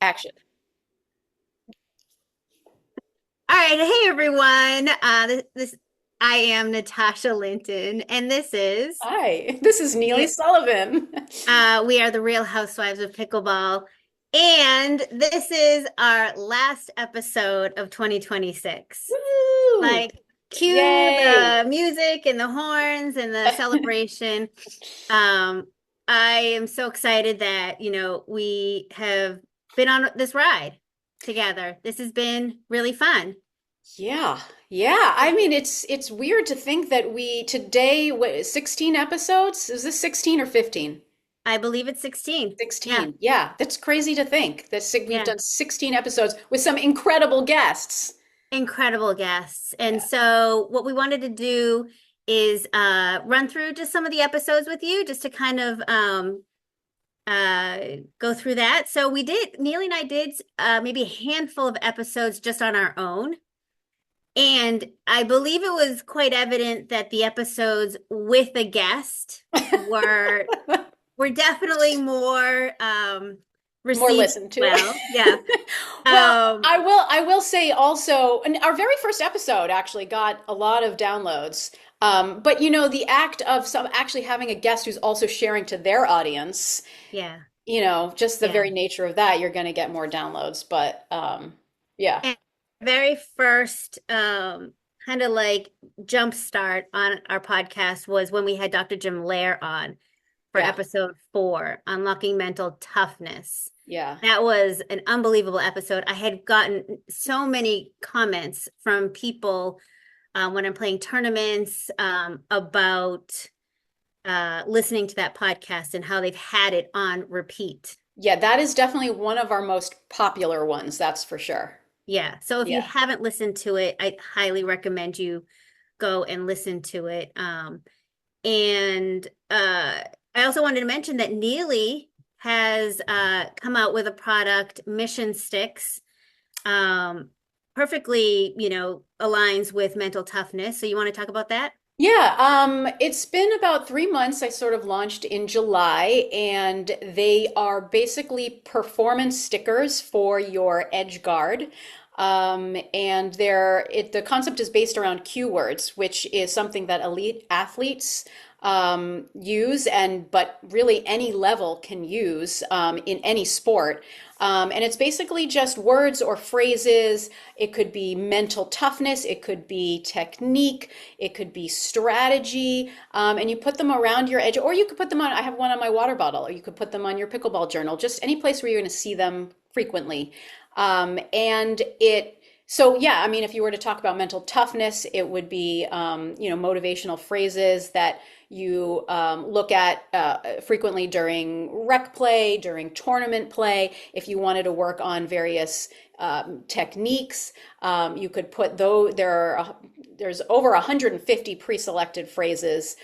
Action. All right, hey everyone. This I am Natasha Linton, and this is Hi, this is Neely Ne- Sullivan. we are the Real Housewives of Pickleball, and this is our last episode of 2026. Woo! Like, cue Yay! the music and the horns and the celebration. Um, I am so excited that we have been on this ride together. This has been really fun. Yeah, yeah. I mean, it's weird to think that we today, what, 16 episodes? Is this 16 or 15? I believe it's 16. Yeah. 16. Yeah, that's crazy to think that we've Yeah. done 16 episodes with some incredible guests. Incredible guests. And Yeah. so what we wanted to do is run through just some of the episodes with you just to kind of uh go through that. So we did, Neely and I did maybe a handful of episodes just on our own. And I believe it was quite evident that the episodes with a guest were were definitely more More received listen to. well. Yeah. Well, Um I will say also, and our very first episode actually got a lot of downloads. But the act of some actually having a guest who's also sharing to their audience, yeah. just the Yeah. very nature of that, you're going to get more downloads. But yeah, And very first kind of like jump start on our podcast was when we had Dr. Jim Lair on for yeah, episode 4, Unlocking Mental Toughness. yeah. That was an unbelievable episode. I had gotten so many comments from people when I'm playing tournaments about listening to that podcast and how they've had it on repeat. Yeah, that is definitely one of our most popular ones, that's for sure. Yeah. So if you Yeah. haven't listened to it, I highly recommend you go and listen to it. And I also wanted to mention that Neely has come out with a product, Mission Sticks, um, perfectly, aligns with mental toughness. So you want to talk about that? Yeah, it's been about 3 months. I sort of launched in July, and they are basically performance stickers for your edge guard. And the concept is based around cue words, which is something that elite athletes use, but really any level can use in any sport. And it's basically just words or phrases. It could be mental toughness, it could be technique, it could be strategy, and you put them around your edge, or you could put them on. I have one on my water bottle, or you could put them on your pickleball journal, just any place where you're going to see them frequently. And it so yeah, I mean, if you were to talk about mental toughness, it would be motivational phrases that you look at frequently during rec play, during tournament play. If you wanted to work on various techniques, you could put though there's over 150 pre-selected phrases.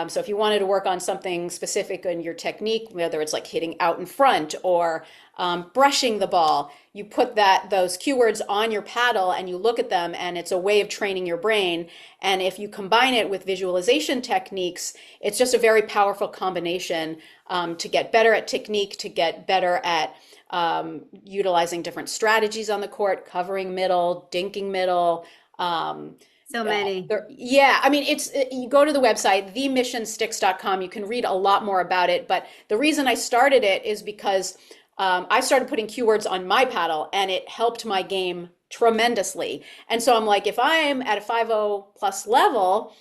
So if you wanted to work on something specific in your technique, whether it's like hitting out in front or brushing the ball, you put those keywords on your paddle and you look at them, and it's a way of training your brain. And if you combine it with visualization techniques, it's just a very powerful combination to get better at technique, to get better at utilizing different strategies on the court, covering middle, dinking middle. Um, So many. yeah, I mean, you go to the website, themissionsticks.com. You can read a lot more about it. But the reason I started it is because I started putting keywords on my paddle, and it helped my game tremendously. And so I'm like, if I'm at a 5.0 plus level,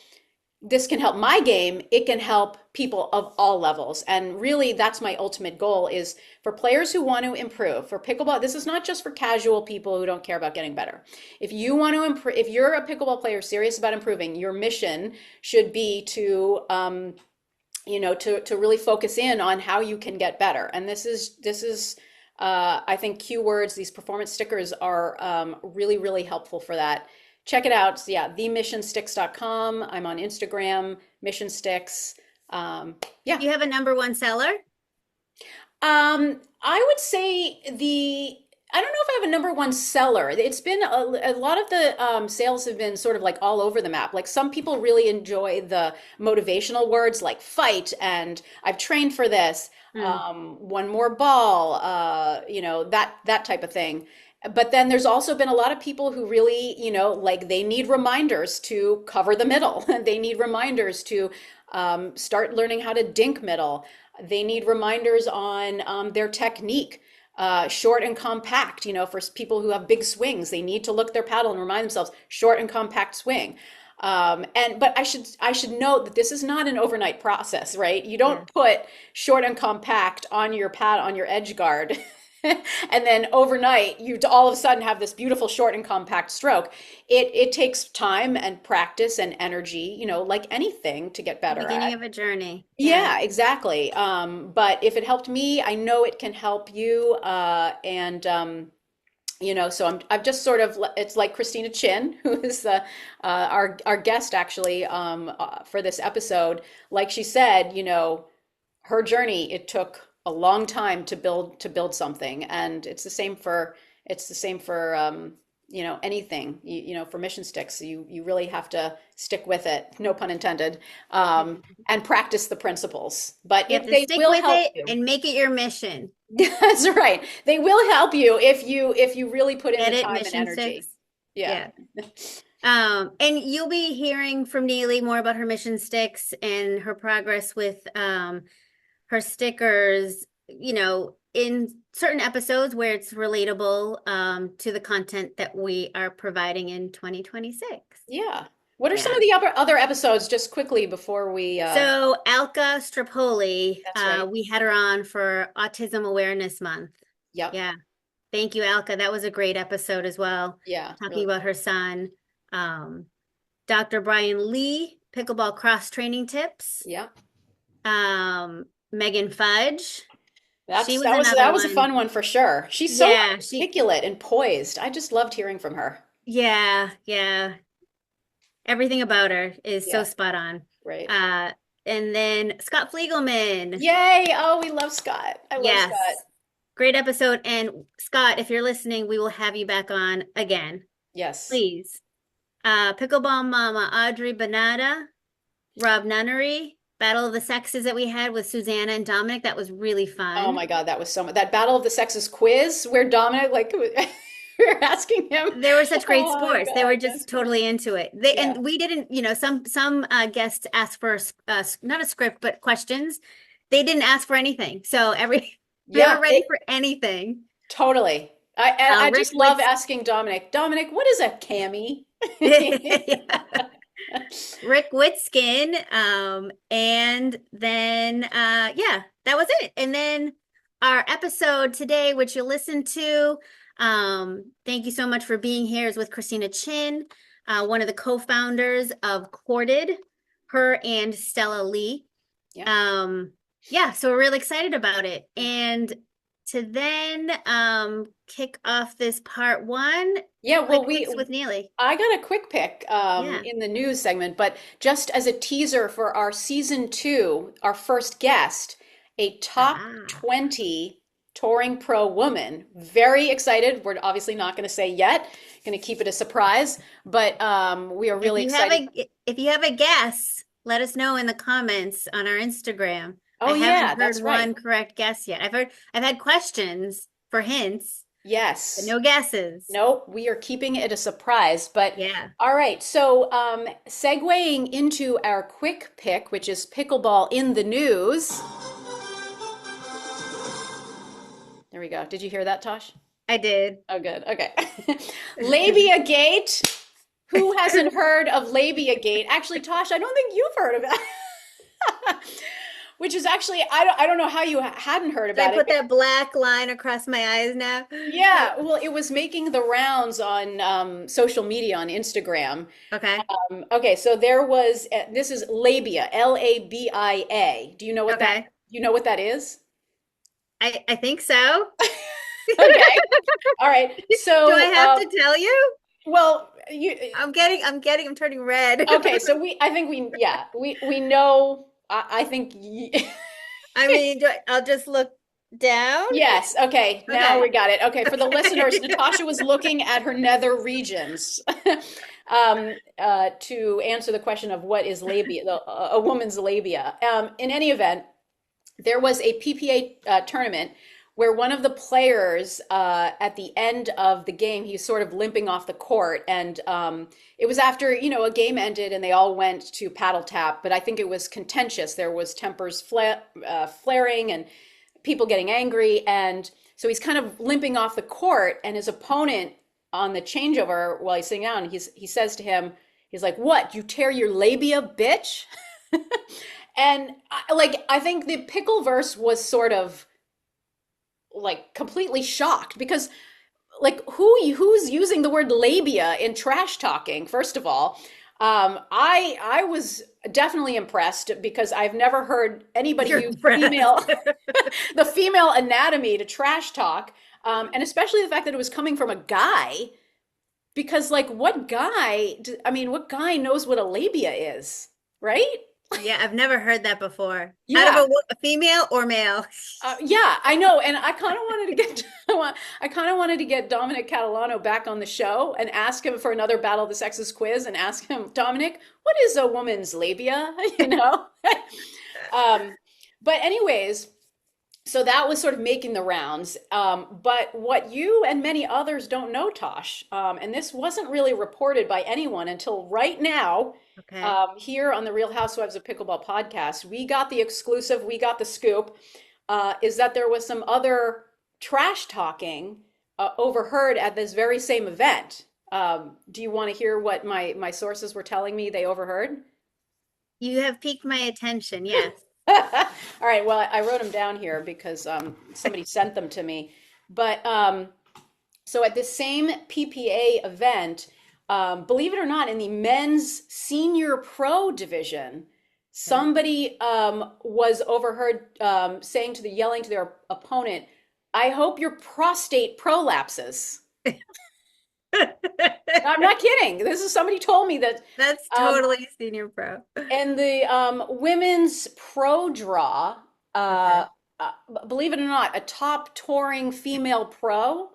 this can help my game. It can help people of all levels. And really, that's my ultimate goal, is for players who want to improve. For pickleball, this is not just for casual people who don't care about getting better. If you want to improve, if you're a pickleball player serious about improving, your mission should be to really focus in on how you can get better. And this is I think keywords, these performance stickers are really, really helpful for that. Check it out. So yeah, themissionsticks.com. I'm on Instagram, Mission Sticks. Yeah. Do you have a number one seller? I would say the I don't know if I have a number one seller. It's been a lot of the sales have been sort of like all over the map. Like some people really enjoy the motivational words like fight and I've trained for this, Mm, one more ball, that type of thing. But then there's also been a lot of people who really, like they need reminders to cover the middle. They need reminders to start learning how to dink middle. They need reminders on their technique, short and compact. For people who have big swings, they need to look at their paddle and remind themselves short and compact swing. But I should note that this is not an overnight process, right? You yeah. don't put short and compact on your pad on your edge guard. And then overnight, you all of a sudden have this beautiful short and compact stroke. It takes time and practice and energy, like anything to get The better beginning at. of a journey. Yeah. Yeah, exactly. But if it helped me, I know it can help you. So I've just sort of, it's like Christina Chin, who is our guest actually for this episode. Like she said, her journey, it took a long time to build something, and it's the same for anything. For mission sticks, you really have to stick with it, no pun intended, and practice the principles. But You have to they stick will with help it you. and make it your mission. That's right. They will help you if you really put in the Get it, time and mission energy. six? Yeah. Yeah. And you'll be hearing from Neely more about her mission sticks and her progress with her stickers, in certain episodes where it's relatable to the content that we are providing in 2026. Yeah. What are some Yeah. of the other episodes, just quickly before we So Alka Strapoli, that's right. we had her on for Autism Awareness Month. Yep. Yeah. Thank you, Alka. That was a great episode as well, Yeah, talking really about cool. her son. Um, Dr. Brian Lee, pickleball cross training tips. Yeah. Megan Fudge, she That's was that was that another was a fun one. one for sure. She's so Yeah, articulate and poised. I just loved hearing from her. yeah. Everything about her is so Yeah, spot on. great. Uh, and then Scott Fliegelman. Yay! Oh, we love Scott. I love Scott. Yes, great episode. And Scott, if you're listening, we will have you back on again, Yes. please. Pickleball Mama, Audrey Benada, Rob Nunnery, Battle of the Sexes that we had with Susanna and Dominic. That was really Oh fun. my God, that was so much. That Battle of the Sexes quiz where Dominic, like, we were asking him. They were such great Oh my sports. They God, were that's just great. totally into it. They Yeah. and we didn't, some guests asked for not a script but questions. They didn't ask for anything. So they Yeah, were ready for anything. totally. I Rick just love Wits asking Dominic, Dominic, what is a cami? Rick Witskin, and then yeah, that was it. And then our episode today, which you'll listen to, thank you so much for being here, is with Christina Chin, one of the co-founders of Corded, her and Stella Lee. Yeah. Yeah, so we're really excited about it. And to then kick off this part one, Yeah, well, quick picks with Neely. I got a quick pick Yeah. in the news segment, but just as a teaser for our season two, our first guest, a top Ah. 20 touring pro woman. Very excited. We're obviously not going to say yet, going to keep it a surprise, but we are If really you have excited. if you have a guess, let us know in the comments on our Instagram. I Oh, yeah, haven't heard that's right. one correct guess yet. I've had questions for hints, but Yes. no guesses. Nope, we are keeping it a surprise. But Yeah. all right, so segueing into our quick pick, which is pickleball in the news. There we go. Did you hear that, Tosh? I did. Oh, good. Okay. Labia Gate. Who hasn't heard of Labia Gate? Actually, Tosh, I don't think you've heard of it. Which is actually, I don't know how you hadn't heard Did I about it. put that black line across my eyes now? Yeah, well, it was making the rounds on social media on Instagram. Okay. Okay, so there was this is labia, Labia. Okay. Do you know what that is? I think so. Okay. All right. Do I So, have to tell you? well, you I'm turning red. okay, so I think we know I think I mean, I'll just look. Down? Yes. Okay. Now Okay. we got it. Okay. For the listeners, Okay. Natasha was looking at her nether regions to answer the question of what is labia, a woman's labia. In any event, there was a PPA tournament where one of the players at the end of the game, he was sort of limping off the court, and it was after a game ended, and they all went to paddle tap. But I think it was contentious. There was tempers flaring and people getting angry, and so he's kind of limping off the court, and his opponent on the changeover while he's sitting down, he says to him, he's like, "What? You tear your labia, bitch?" And I think the Pickleverse was sort of like completely shocked because who's using the word labia in trash talking, first of all. I was definitely impressed because I've never heard anybody You're use female impressed. the female anatomy to trash talk, and especially the fact that it was coming from a guy. Because what guy knows what a labia is, right? Yeah, I've never heard that before. Out of Yeah. a female or male? Yeah, I know, and I kind of wanted to get I kind of wanted to get Dominic Catalano back on the show and ask him for another Battle of the Sexes quiz and ask him, Dominic, what is a woman's labia? You know? Um, but anyways, so that was sort of making the rounds. But what you and many others don't know, Tosh, and this wasn't really reported by anyone until right now, Okay. here on the Real Housewives of Pickleball podcast, we got the exclusive, we got the scoop, is that there was some other trash talking overheard at this very same event. Do you want to hear what my sources were telling me they overheard? You have piqued my attention. Yes. All right, well, I wrote them down here because somebody sent them to me. But so at this same PPA event, believe it or not, in the men's senior pro division, Okay. somebody was overheard yelling to their opponent, "I hope your prostate prolapses." I'm not kidding. This is somebody told me that. That's Um, totally senior pro. and the women's pro draw, uh, Okay. uh, believe it or not, a top touring female pro.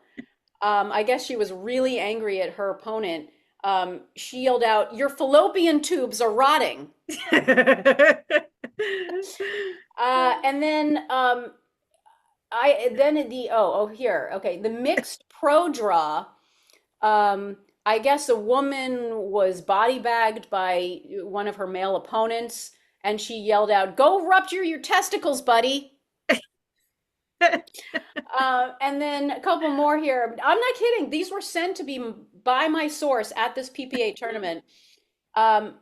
I guess she was really angry at her opponent. She yelled out, "Your fallopian tubes are rotting." And then I then the here, okay, the mixed pro draw. I guess a woman was body bagged by one of her male opponents, and she yelled out, "Go rupture your testicles, buddy." And then a couple more here. I'm not kidding. These were sent to me by my source at this PPA tournament. Um,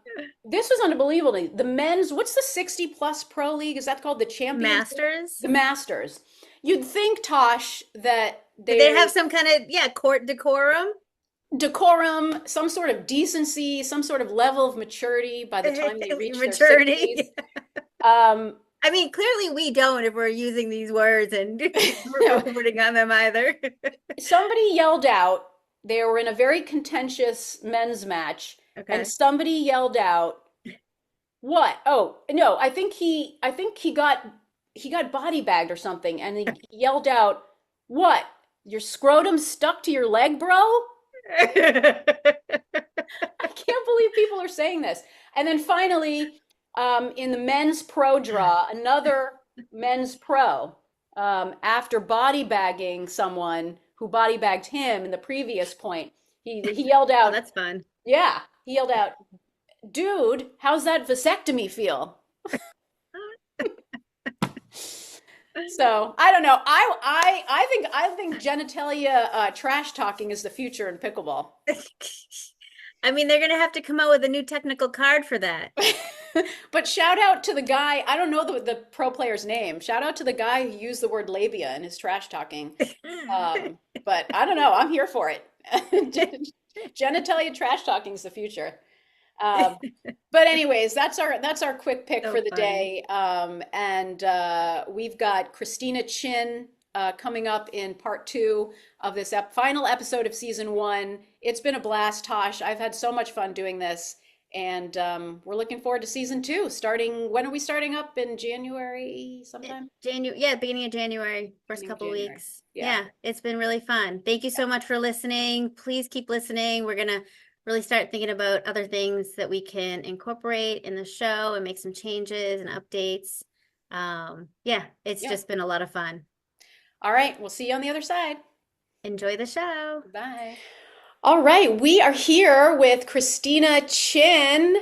this was unbelievable. The men's, what's the 60 plus pro league? Is that called the championship? Masters? The Masters. You'd think, Tosh, that Did they they have some kind of, yeah, court decorum? decorum, some sort of decency, some sort of level of maturity by the time they reach their Maturity. 60s. Um, I mean, clearly we don't if we're using these words and reporting on them either. somebody yelled out, they were in a very contentious men's match, and Okay. somebody yelled out, "What? Oh, no, I think he got body bagged or something," and he yelled out, "What? Your scrotum stuck to your leg, bro?" I can't believe people are saying this. And then finally, in the men's pro draw, another men's pro, after body bagging someone who body bagged him in the previous point, he yelled Oh, out, that's fun. yeah, he yelled out, "Dude, how's that vasectomy feel?" So I don't know. I think genitalia trash talking is the future in pickleball. I mean, they're gonna have to come out with a new technical card for that. But shout out to the guy, I don't know the pro player's name. Shout out to the guy who used the word labia in his trash talking. But I don't know, I'm here for it. Genitalia trash talking is the future. Um, but anyways, that's our quick pick So for the funny. day. And we've got Christina Chin coming up in part two of this final episode of season one. It's been a blast, Tosh. I've had so much fun doing this. And we're looking forward to season two starting. When are we starting up in January sometime? January, yeah, beginning of January, first Beginning of couple January. weeks. Yeah. Yeah, it's been really fun. Thank you so much for listening. Please keep listening. We're gonna really start thinking about other things that we can incorporate in the show and make some changes and updates. Yeah, it's Yeah. just been a lot of fun. All right. We'll see you on the other side. Enjoy the show. Bye. All right, we are here with Christina Chin.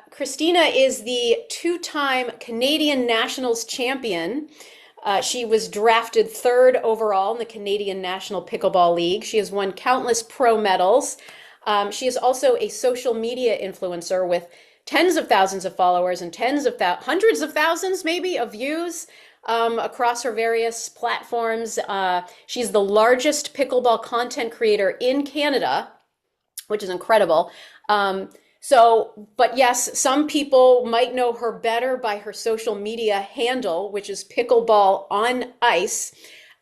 Christina is the two-time Canadian Nationals champion. She was drafted third overall in the Canadian National Pickleball League. She has won countless pro medals. She is also a social media influencer with tens of thousands of followers and hundreds of thousands maybe of views across her various platforms. She's the largest pickleball content creator in Canada, which is incredible. But yes, some people might know her better by her social media handle, which is Pickleball on Ice.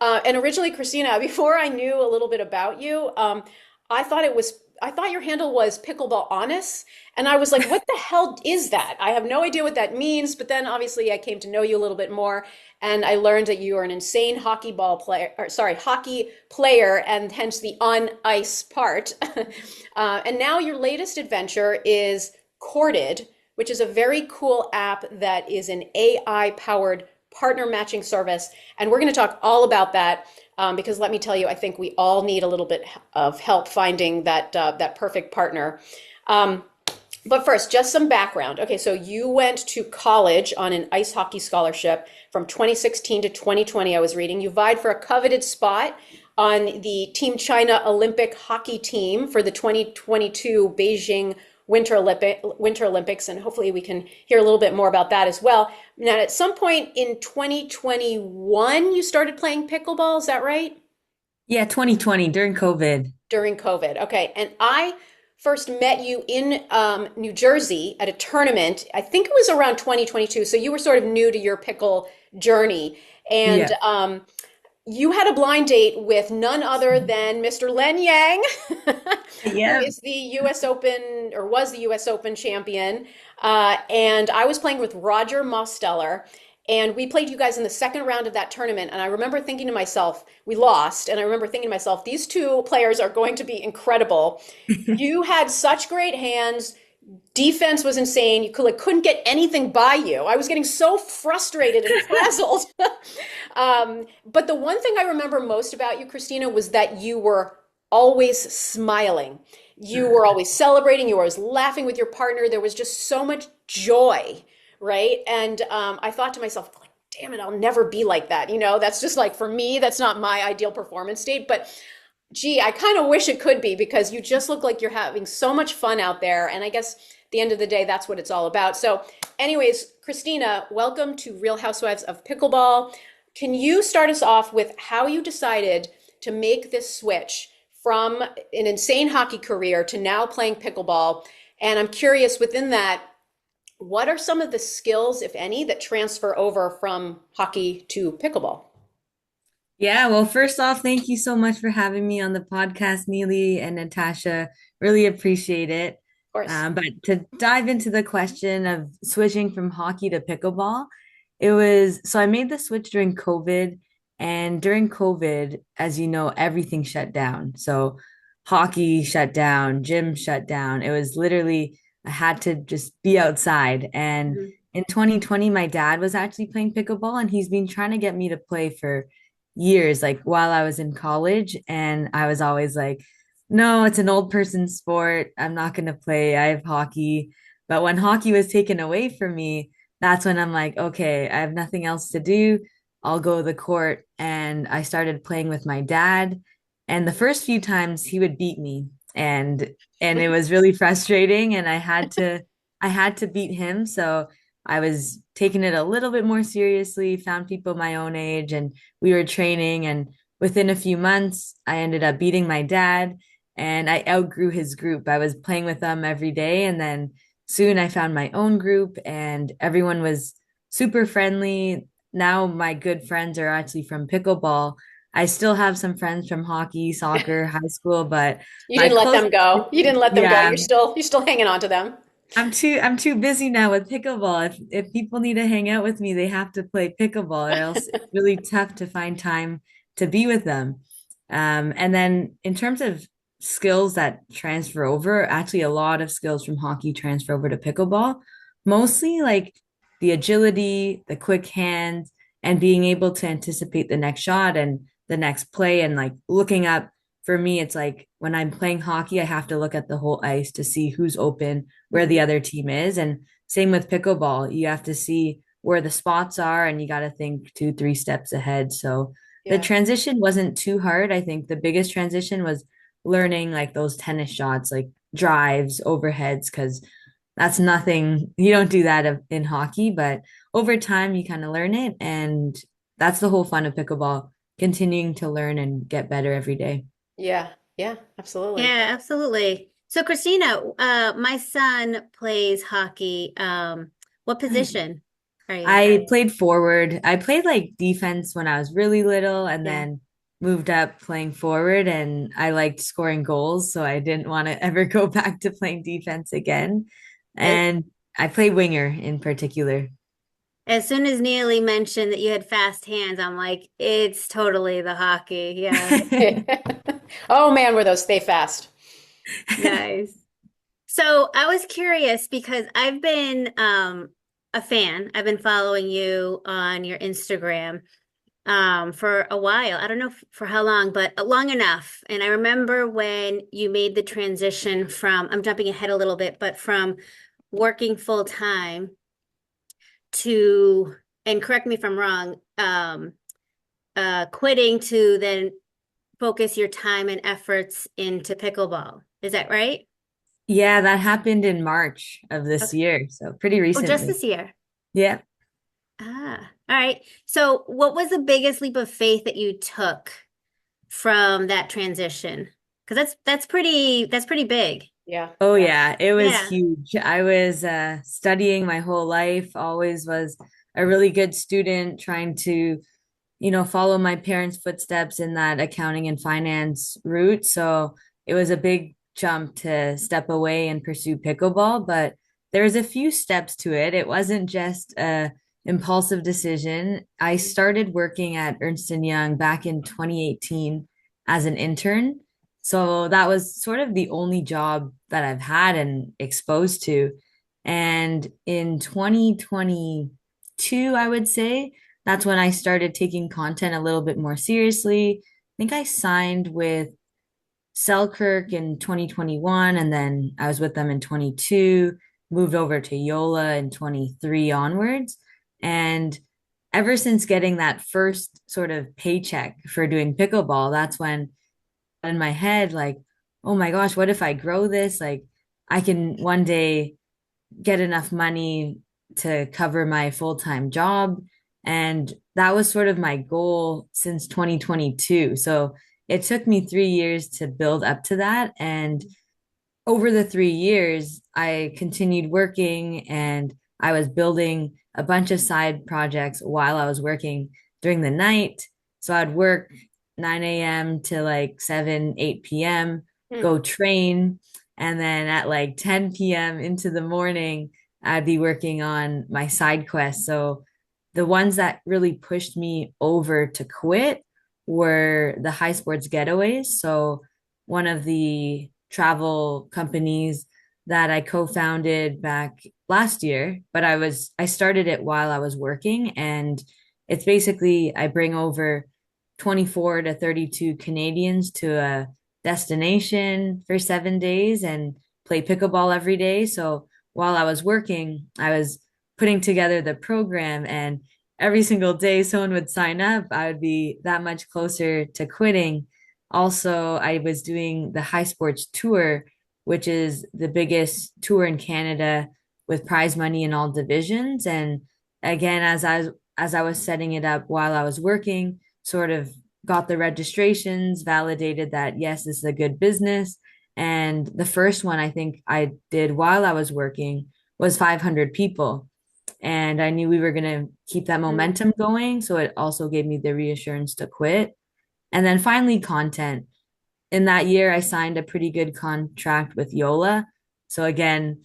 And originally, Christina, before I knew a little bit about you, I thought your handle was Pickleball Honest, and I was like, what the hell is that? I have no idea what that means. But then obviously I came to know you a little bit more, and I learned that you are an insane hockey player, and hence the on ice part. And now your latest adventure is Corded, which is a very cool app that is an AI powered partner matching service. And we're going to talk all about that because let me tell you, I think we all need a little bit of help finding that perfect partner. But first, just some background. Okay, so you went to college on an ice hockey scholarship from 2016 to 2020, I was reading. You vied for a coveted spot on the Team China Olympic hockey team for the 2022 Beijing Winter Olympics, and hopefully we can hear a little bit more about that as well. Now, at some point in 2021, you started playing pickleball, is that right? Yeah, 2020 during COVID. During COVID. Okay. And I first met you in New Jersey at a tournament. I think it was around 2022. So you were sort of new to your pickle journey. And Yeah. you had a blind date with none other than Mr. Len Yang, who Yeah. is the US Open or was the US Open champion. And I was playing with Roger Mosteller. And we played you guys in the second round of that tournament. And I remember thinking to myself, we lost. And I remember thinking to myself, these two players are going to be incredible. You had such great hands. Defense was insane. You couldn't get anything by you. I was getting so frustrated and frazzled. But the one thing I remember most about you, Christina, was that you were always smiling. You were always celebrating. You were always laughing with your partner. There was just so much joy, right? And I thought to myself, like, damn it, I'll never be like that. That's just like for me, that's not my ideal performance state. But gee, I kind of wish it could be because you just look like you're having so much fun out there. And I guess at the end of the day, that's what it's all about. So, anyways, Christina, welcome to Real Housewives of Pickleball. Can you start us off with how you decided to make this switch from an insane hockey career to now playing pickleball? And I'm curious within that, what are some of the skills, if any, that transfer over from hockey to pickleball? Yeah, well, first off, thank you so much for having me on the podcast, Neely and Natasha. Really appreciate it. Of course. But to dive into the question of switching from hockey to pickleball, it was so I made the switch during COVID. And during COVID, as you know, everything shut down. So hockey shut down, gym shut down. It was literally, I had to just be outside. And Mhm. in 2020, my dad was actually playing pickleball, and he's been trying to get me to play for years, like while I was in college. And I was always like, no, it's an old person sport. I'm not going to play. I have hockey. But when hockey was taken away from me, that's when I'm like, okay, I have nothing else to do. I'll go to the court. And I started playing with my dad. And the first few times he would beat me. And it was really frustrating. And I had to beat him. So I was taking it a little bit more seriously, found people my own age, and we were training. And within a few months, I ended up beating my dad, and I outgrew his group. I was playing with them every day. And then soon I found my own group, and everyone was super friendly. Now my good friends are actually from pickleball. I still have some friends from hockey, soccer, high school, but You my didn't let them closest, go. You didn't let them go. yeah, You're still hanging on to them. I'm too busy now with pickleball. If people need to hang out with me, they have to play pickleball, or else it's really tough to find time to be with them. And then in terms of skills that transfer over, actually a lot of skills from hockey transfer over to pickleball, mostly like the agility, the quick hands, and being able to anticipate the next shot and the next play, and like looking up. For me, it's like when I'm playing hockey, I have to look at the whole ice to see who's open, where the Mhm. other team is. And same with pickleball, you have to see where the spots are and you got to think two, three steps ahead. So the Yeah. transition wasn't too hard. I think the biggest transition was learning like those tennis shots, like drives, overheads, because that's nothing, you don't do that in hockey, but over time you kind of learn it. And that's the whole fun of pickleball, continuing to learn and get better every day. Yeah. Yeah. Absolutely. Yeah, absolutely. So Christina, my son plays hockey. What position are you? I played forward. I played like defense when I was really little and Yeah. then moved up playing forward, and I liked scoring goals, so I didn't want to ever go back to playing defense again. And And I play winger in particular. As soon as Neely mentioned that you had fast hands, I'm like, it's totally the hockey. Yeah. oh man, were those stay fast. Nice. So I was curious because I've been a fan. I've been following you on your Instagram for a while. I don't know for how long, but long enough. And I remember when you made the transition from, I'm jumping ahead a little bit, but from working full time to, and correct me if I'm wrong, quitting to then focus your time and efforts into pickleball. Is that right? Yeah, that happened in March of this Okay. year, so pretty Oh, just recently. this year. Yeah. All right. So, what was the biggest leap of faith that you took from that transition? Because that's pretty big. Yeah. Oh Yeah. yeah, it was Yeah. huge. I was studying my whole life, always was a really good student, trying to follow my parents' footsteps in that accounting and finance route. So it was a big jump to step away and pursue pickleball, but there was a few steps to it. It wasn't just a impulsive decision. I started working at Ernst and Young back in 2018 as an intern. So that was sort of the only job that I've had and exposed to. And in 2022, I would say, that's when I started taking content a little bit more seriously. I think I signed with Selkirk in 2021, and then I was with them in 22, moved over to Yola in 23 onwards. And ever since getting that first sort of paycheck for doing pickleball, that's when in my head, like, oh my gosh, what if I grow this? Like, I can one day get enough money to cover my full-time job. And that was sort of my goal since 2022. So it took me 3 years to build up to that. And over the 3 years, I continued working and I was building a bunch of side projects while I was working during the night. So I'd work 9 a.m. to like 7, 8 p.m., Hmm. go train. And then at like 10 p.m. into the morning, I'd be working on my side quests. So the ones that really pushed me over to quit were the high sports getaways. So one of the travel companies that I co-founded back last year, but I started it while I was working, and it's basically I bring over 24 to 32 Canadians to a destination for 7 days and play pickleball every day. So while I was working, I was putting together the program, and every single day someone would sign up, I would be that much closer to quitting. Also, I was doing the High Sports Tour, which is the biggest tour in Canada with prize money in all divisions. And again, as I was setting it up while I was working, sort of got the registrations, validated that yes, this is a good business. And the first one I think I did while I was working was 500 people. And I knew we were going to keep that Hmm. momentum going. So it also gave me the reassurance to quit. And then finally, content. In that year, I signed a pretty good contract with Yola. So again,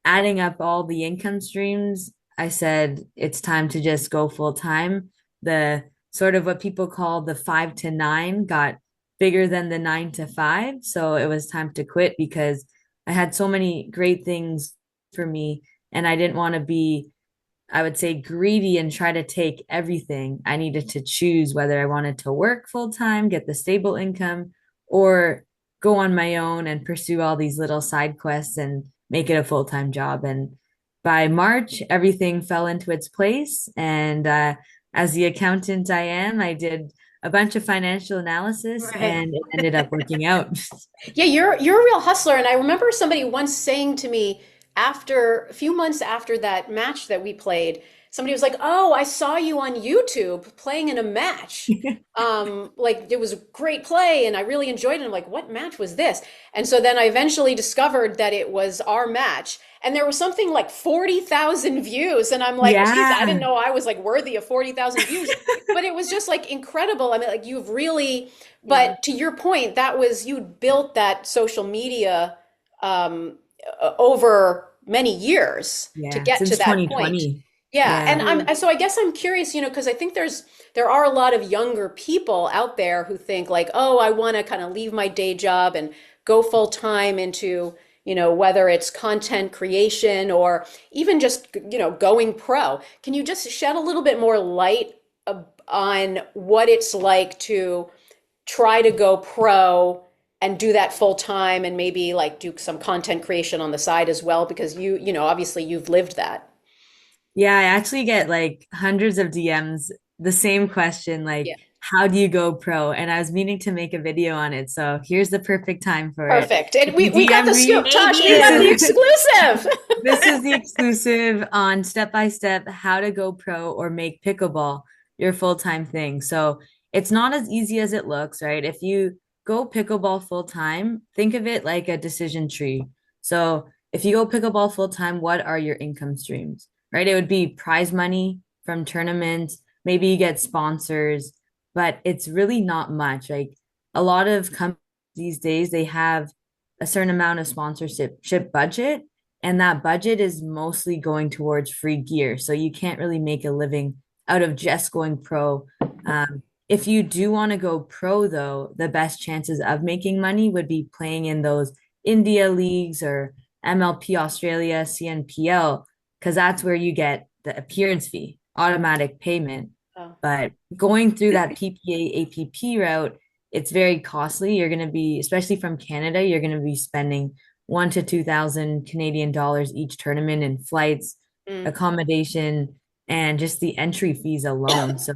adding up all the income streams, I said it's time to just go full time. The sort of what people call the 5 to 9 got bigger than the 9 to 5. So it was time to quit because I had so many great things for me and I didn't want to be, I would say, greedy and try to take everything. I needed to choose whether I wanted to work full time, get the stable income, or go on my own and pursue all these little side quests and make it a full time job. And by March, everything fell into its place. And as the accountant I am, I did a bunch of financial analysis Right. and it ended up working out. Yeah, you're a real hustler, and I remember somebody once saying to me after a few months after that match that we played, somebody was like, "Oh, I saw you on YouTube playing in a match. Like it was a great play, and I really enjoyed it." I'm like, "What match was this?" And so then I eventually discovered that it was our match, and there was something like 40,000 views, and I'm like, "Geez, I didn't Yeah. know I was like worthy of 40,000 views." But it was just like incredible. I mean, like you've really Yeah. but to your point, that was you built that social media over many years to Yeah. get to Since that point. 2020. Yeah, and Yeah. Mm. so I guess I'm curious, because I think there are a lot of younger people out there who think like, oh, I want to kind of leave my day job and go full time into, whether it's content creation or even just, going pro. Can you just shed a little bit more light on what it's like to try to go pro and do that full time and maybe like do some content creation on the side as well because obviously you've lived that. Yeah, I actually get like hundreds of DMs, the same question, like, Yeah. how do you go pro? And I was meaning to make a video on it. So here's the perfect time for it. Perfect. And If you we got DM the me, scoop, Tosh. We this got the Debut. is exclusive. this is the exclusive on step by step how to go pro or make pickleball your full-time thing. So it's not as easy as it looks, right? If you go pickleball full time, think of it like a decision tree. So if you go pickleball full time, what are your income streams, right? It would be prize money from tournaments, maybe you get sponsors, but it's really not much. Like a lot of companies these days, they have a certain amount of sponsorship budget and that budget is mostly going towards free gear. So you can't really make a living out of just going pro. If you do want to go pro, though, the best chances of making money would be playing in those India leagues or MLP Australia, CNPL, because that's where you get the appearance fee, automatic payment. Oh, But going through that PPA APP route, it's very costly. You're going to be, especially from Canada, you're going to be spending 1 to 2,000 Canadian dollars each tournament in flights, mm. accommodation, and just the entry fees alone. So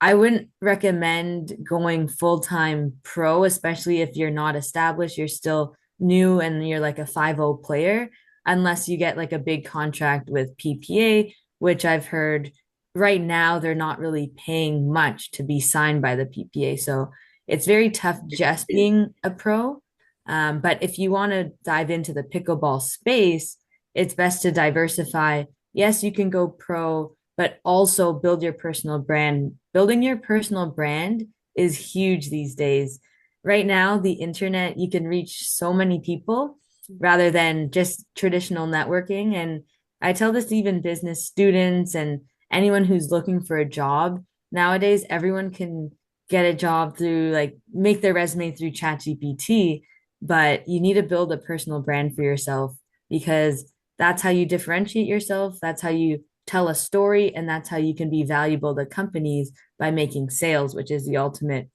I wouldn't recommend going full-time pro, especially if you're not established, you're still new and you're like a 5-0 player, unless you get like a big contract with PPA, which I've heard right now they're not really paying much to be signed by the PPA. So it's very tough just being a pro. But if you want to dive into the pickleball space, it's best to diversify. Yes, you can go pro, but also build your personal brand. Building your personal brand is huge these days. Right now, the internet, you can reach so many people rather than just traditional networking. And I tell this to even business students and anyone who's looking for a job. Nowadays, everyone can get a job through like make their resume through ChatGPT, but you need to build a personal brand for yourself because that's how you differentiate yourself. That's how you tell a story, and that's how you can be valuable to companies by making sales, which is the ultimate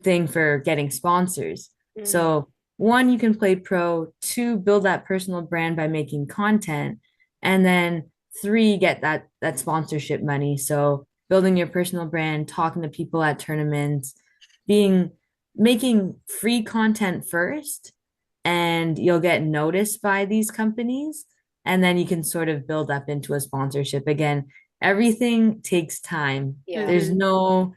thing for getting sponsors. Mm. So, one, you can play pro, two, build that personal brand by making content, and then three, get that sponsorship money. So, building your personal brand, talking to people at tournaments, being making free content first, and you'll get noticed by these companies, and then you can sort of build up into a sponsorship. Again, everything takes time. Yeah. There's Hmm. no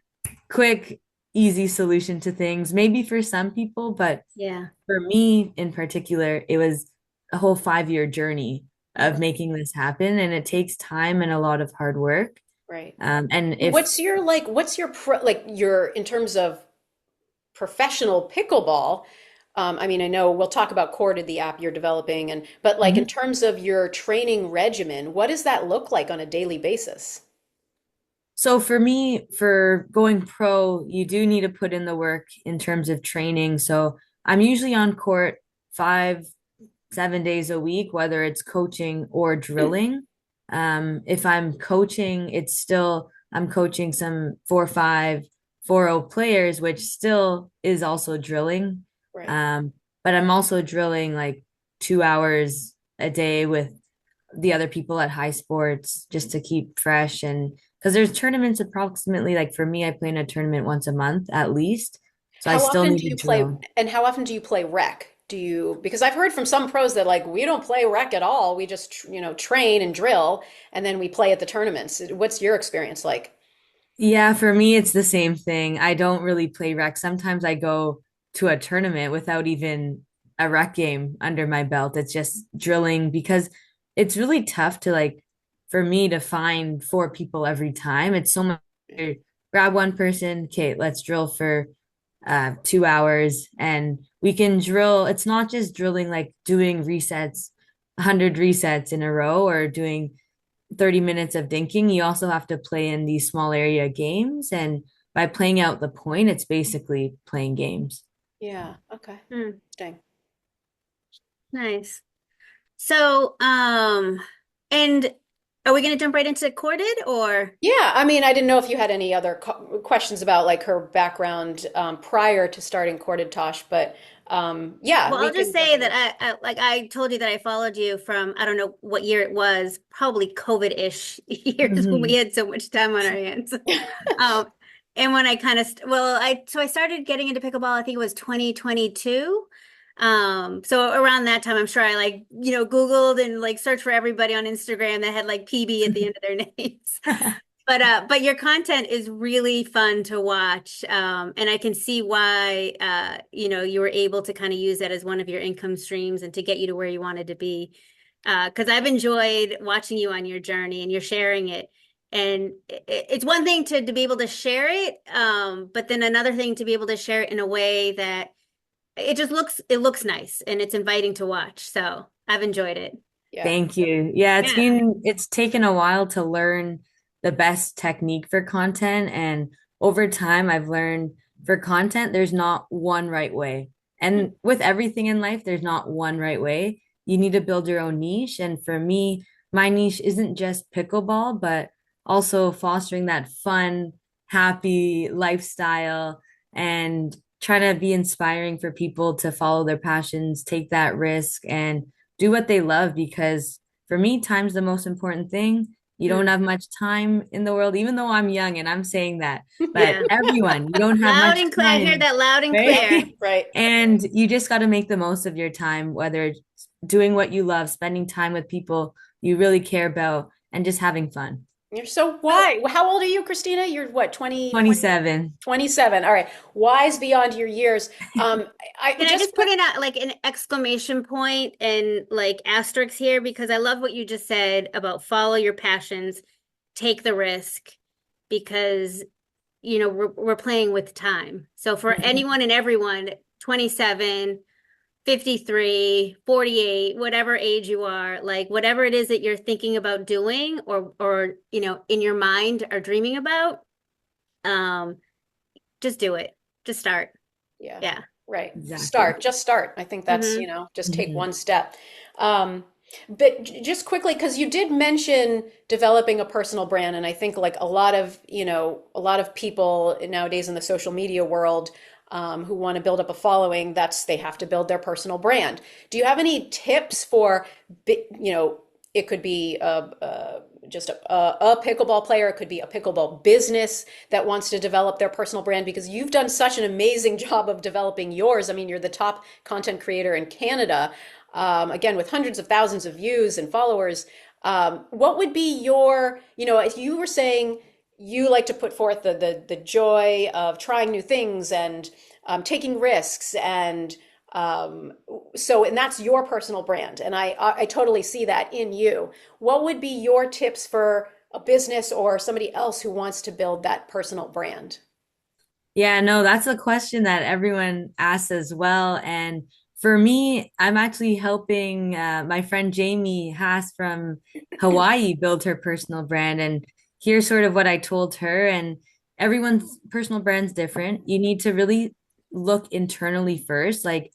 quick, easy solution to things, maybe for some people, but Yeah. for me in particular, it was a whole 5 year journey of making this happen. And it takes time and a lot of hard work. Right. And if What's your in terms of professional pickleball, I mean, I know we'll talk about Corded, the app you're developing, and but like in Mhm. terms of your training regimen, what does that look like on a daily basis? So for me, for going pro, you do need to put in the work in terms of training. So I'm usually on court 5, 7 days a week, whether it's coaching or drilling. If I'm coaching, it's still I'm coaching some 4-5, 4-0 players, which still is also drilling. Right. Um, but I'm also drilling like 2 hours a day with the other people at high sports just to keep fresh and because there's tournaments approximately like for me, I play in a tournament once a month at least. So I How still often need do to you play, drill. and how often do you play rec? Do you, because I've heard from some pros that like we don't play rec at all. We just, train and drill and then we play at the tournaments. What's your experience like? Yeah, for me, it's the same thing. I don't really play rec. Sometimes I go to a tournament without even a rec game under my belt. It's just drilling because it's really tough to like for me to find 4 people every time. It's so much grab one person, okay, let's drill for 2 hours and we can drill. It's not just drilling like doing resets, 100 resets in a row or doing 30 minutes of dinking, you also have to play in these small area games. And by playing out the point, it's basically playing games. Yeah, okay. Hmm, Interesting. nice. So, and are we going to jump right into corded or? Yeah, I mean, I didn't know if you had any other questions about like her background prior to starting Courted Tosh, but yeah, Well, we I'll just can jump say into that it. I told you that I followed you from, I don't know what year it was, probably COVID-ish years when we Mhm. had so much time on our hands. Um, and when I kind of, so I started getting into pickleball, I think it was 2022. So around that time, I'm sure I like, Googled and like searched for everybody on Instagram that had like PB at the end of their names. But your content is really fun to watch. And I can see why you were able to kind of use that as one of your income streams and to get you to where you wanted to be. Because I've enjoyed watching you on your journey and you're sharing it. And it's one thing to be able to share it, but then another thing to be able to share it in a way that it looks nice and it's inviting to watch. So I've enjoyed it. Yeah. Thank you. Yeah, Yeah. it's taken a while to learn the best technique for content. And over time, I've learned for content, there's not one right way. And with everything in life, there's not one right way. You need to build your own niche. And for me, my niche isn't just pickleball, but also fostering that fun, happy lifestyle and trying to be inspiring for people to follow their passions, take that risk, and do what they love because for me, time's the most important thing. You don't Mm, have much time in the world, even though I'm young and I'm saying that, but yeah. everyone, you don't have Loud much and clear. I hear time, that loud and Yep, clear. right? right. And you just got to make the most of your time, whether it's doing what you love, spending time with people you really care about, and just having fun. You're so So, why? How old are you, Christina? You're what, 20, 27. 27. All right. Wise beyond your years. I can I just just put quick. in like an exclamation point and like asterisk here because I love what you just said about follow your passions, take the risk because we're playing with time. So for Mhm. anyone and everyone, 27, 53, 48, whatever age you are, like whatever it is that you're thinking about doing or in your mind are dreaming about, um, just do it. Just start. Yeah, Yeah. right. Exactly. Start, just start. I think that's, Mm-hmm. just take Mhm. one step. Um, but just quickly, because you did mention developing a personal brand, and I think like a lot of people nowadays in the social media world who want to build up a following, they have to build their personal brand. Do you have any tips for, it could be just a pickleball player. It could be a pickleball business that wants to develop their personal brand because you've done such an amazing job of developing yours. I mean, you're the top content creator in Canada, again, with hundreds of thousands of views and followers. What would be as you were saying, you like to put forth the joy of trying new things and taking risks and and that's your personal brand, and I totally see that in you. What would be your tips for a business or somebody else who wants to build that personal brand? Yeah, no, that's a question that everyone asks as well. And for me, I'm actually helping my friend Jamie Haas from Hawaii build her personal brand. And here's sort of what I told her. And everyone's personal brand's different. You need to really look internally first. Like,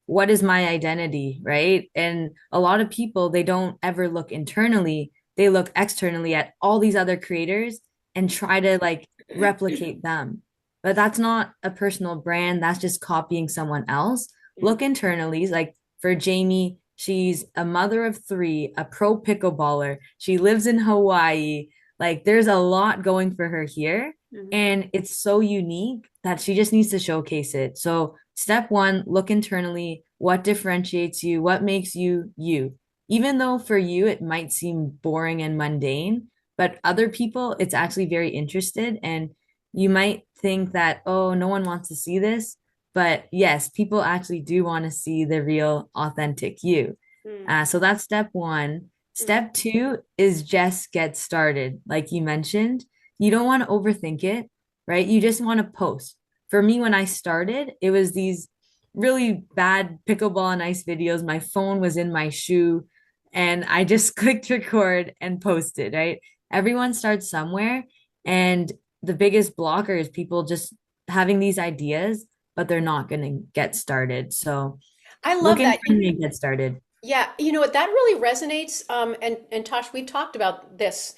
what is my identity, right? And a lot of people, they don't ever look internally. They look externally at all these other creators and try to like replicate them, but that's not a personal brand. That's just copying someone else. Look internally. Like for Jamie, she's a mother of three, a pro pickleballer. She lives in Hawaii. Like there's a lot going for her here. Mhm. And it's so unique that she just needs to showcase it. So, step one, look internally. What differentiates you? What makes you you? Even though for you it might seem boring and mundane, but other people, it's actually very interested. And you might think that, oh, no one wants to see this. But yes, people actually do want to see the real, authentic you. Mm, So that's step one. mm. Step two is just get started. Like you mentioned, you don't want to overthink it, right? You just want to post. For me, when I started, it was these really bad pickleball and ice videos. My phone was in my shoe and I just clicked record and posted, right? Everyone starts somewhere. And the biggest blocker is people just having these ideas, but they're not going to get started. So I look love that. internally and get started. Yeah, you know what, that really resonates. And Tosh, we've talked about this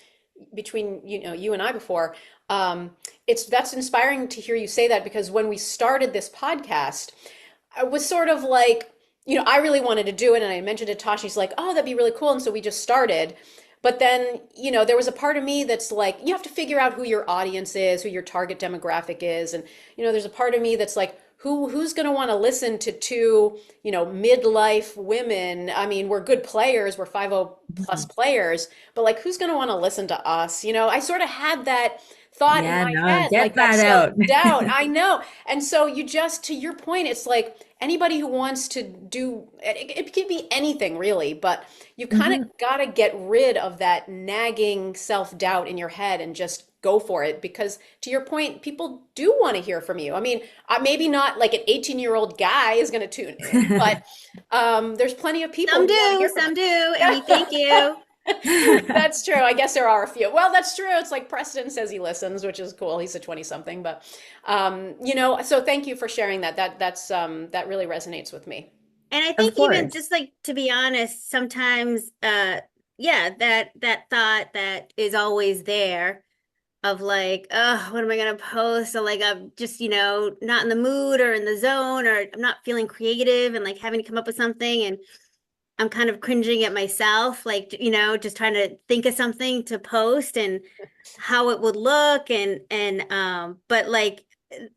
between you and I before. Um, it's that's inspiring to hear you say that because when we started this podcast, I was sort of like, I really wanted to do it, and I mentioned it to Tosh. She's like, "Oh, that'd be really cool," and so we just started. But then, there was a part of me that's like, you have to figure out who your audience is, who your target demographic is, and there's a part of me that's like, who's going to want to listen to two, midlife women? I mean, we're good players, we're 50 plus Mhm. players, but like, who's going to want to listen to us? I sort of had that thought in Yeah, my no, head, get like that that out. self-doubt. I know. And so you just, to your point, it's like anybody who wants to do it could be anything really, but you kind of Mhm. got to get rid of that nagging self-doubt in your head and just go for it because to your point, people do want to hear from you. I mean, maybe not like an 18-year-old guy is going to tune in, but there's plenty of people who want to hear from Some do, and we us. thank you. That's true. I guess there are a few. Well, that's true. It's like Preston says he listens, which is cool. He's a 20 something, but so thank you for sharing that. That really resonates with me. And I Of think even course. just like to be honest, sometimes yeah, that thought that is always there of like, oh, what am I gonna post? Or like I'm just, not in the mood or in the zone or I'm not feeling creative and like having to come up with something and I'm kind of cringing at myself, like, just trying to think of something to post and how it would look and but like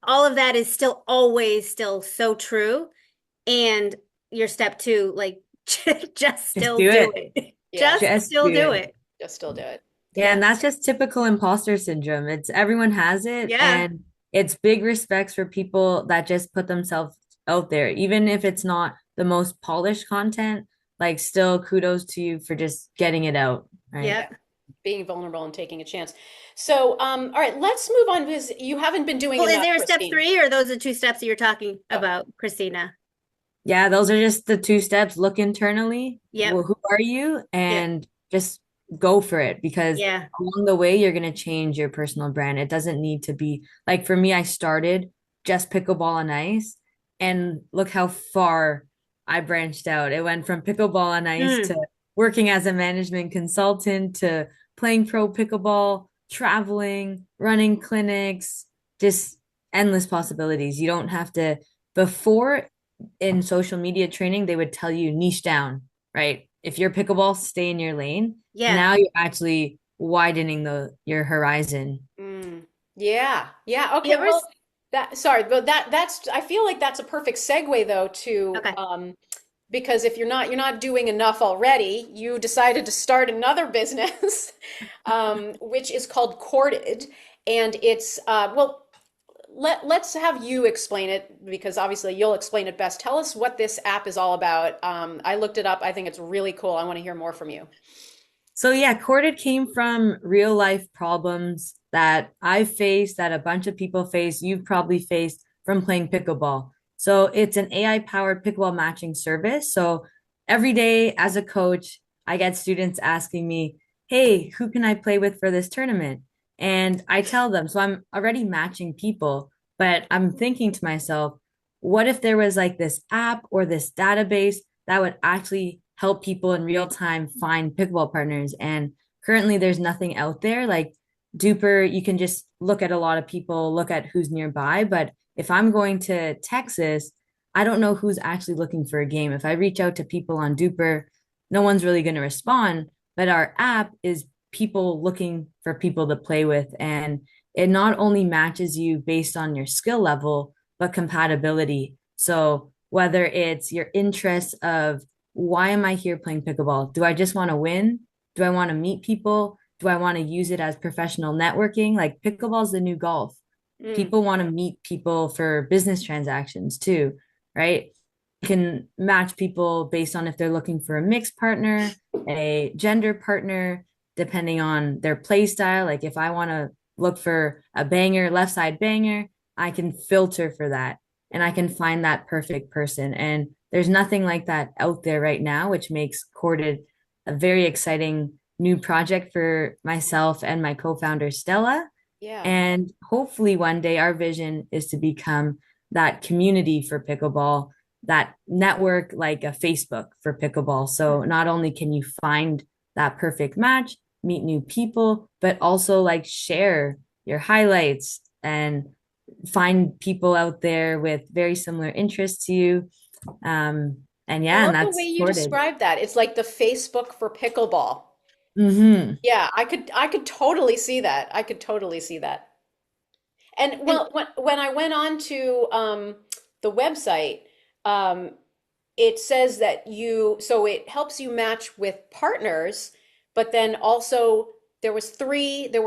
all of that is still always still so true. And your step two, like just Just still do do it. it. Yeah, Just Just still do do it. it. just still do it. Yeah, Yeah. and that's just typical imposter syndrome. It's everyone has it, Yeah. and it's big respects for people that just put themselves out there, even if it's not the most polished content, like still kudos to you for just getting it out, right? Yeah. Yeah. Being vulnerable and taking a chance. So, all right, let's move on because you haven't been doing Well, is enough, there a step Christine. three or those are two steps that you're talking Oh, about, Christina? Yeah, those are just the two steps. Look internally. Yep. Well, who are you? Yep. And just go for it because Yeah. along the way, you're going to change your personal brand. It doesn't need to be like for me, I started just pickleball and ice, and look how far I branched out. It went from pickleball and ice to Mm. working as a management consultant to playing pro pickleball, traveling, running clinics, just endless possibilities. You don't have to, before in social media training, they would tell you niche down, right? If you're pickleball, stay in your lane. Yeah. Now you're actually widening your horizon. mm, yeah, yeah. You Okay, ever? well, sorry, but that's I feel like that's a perfect segue though to Okay. because if you're not doing enough already, you decided to start another business, which is called Corded, and it's well. Let's have you explain it because obviously you'll explain it best. Tell us what this app is all about. I looked it up. I think it's really cool. I want to hear more from you. So yeah, Corded came from real life problems that I've faced, that a bunch of people face, you've probably faced from playing pickleball. So it's an AI powered pickleball matching service. So every day as a coach, I get students asking me, hey, who can I play with for this tournament? And I tell them, so I'm already matching people, but I'm thinking to myself, what if there was like this app or this database that would actually help people in real time find pickleball partners? And currently, there's nothing out there. Like Duper, you can just look at a lot of people, look at who's nearby. But if I'm going to Texas, I don't know who's actually looking for a game. If I reach out to people on Duper, no one's really going to respond. But our app is people looking for people to play with. And it not only matches you based on your skill level, but compatibility. So whether it's your interest of why am I here playing pickleball? Do I just want to win? Do I want to meet people? Do I want to use it as professional networking? Like pickleball is the new golf. Mm. People want to meet people for business transactions too, right? You can match people based on if they're looking for a mixed partner, a gender partner, depending on their play style. Like if I want to look for a banger, left side banger, I can filter for that and I can find that perfect person. And there's nothing like that out there right now, which makes Corded a very exciting new project for myself and my co-founder Stella. Yeah. And hopefully one day our vision is to become that community for pickleball, that network like a Facebook for pickleball. So not only can you find that perfect match, meet new people, but also like share your highlights and find people out there with very similar interests to you. And I yeah, and love the way that's you sorted. describe that. It's like the Facebook for pickleball. Mm-hmm. Yeah, I could totally see that. I could totally see that. And And well, when I went on to the website, um, it says that so it helps you match with partners, but then also there were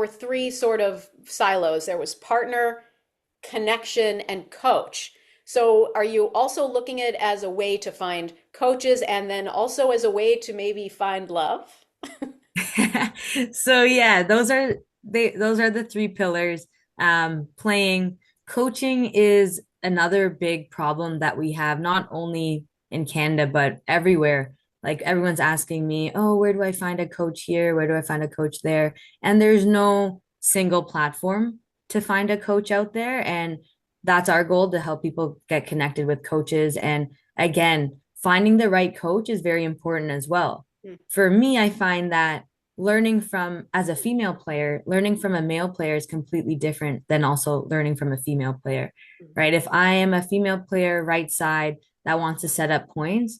three sort of silos. There was partner, connection, and coach. So are you also looking at it as a way to find coaches and then also as a way to maybe find love? So yeah, those are the three pillars. Playing coaching is another big problem that we have, not only in Canada, but everywhere. Like everyone's asking me, oh, where do I find a coach here? Where do I find a coach there? And there's no single platform to find a coach out there. And that's our goal to help people get connected with coaches. And again, finding the right coach is very important as well. Mm. For me, I find that learning from as a female player, learning from a male player is completely different than also learning from a female player, right? If I am a female player, right side, that wants to set up points,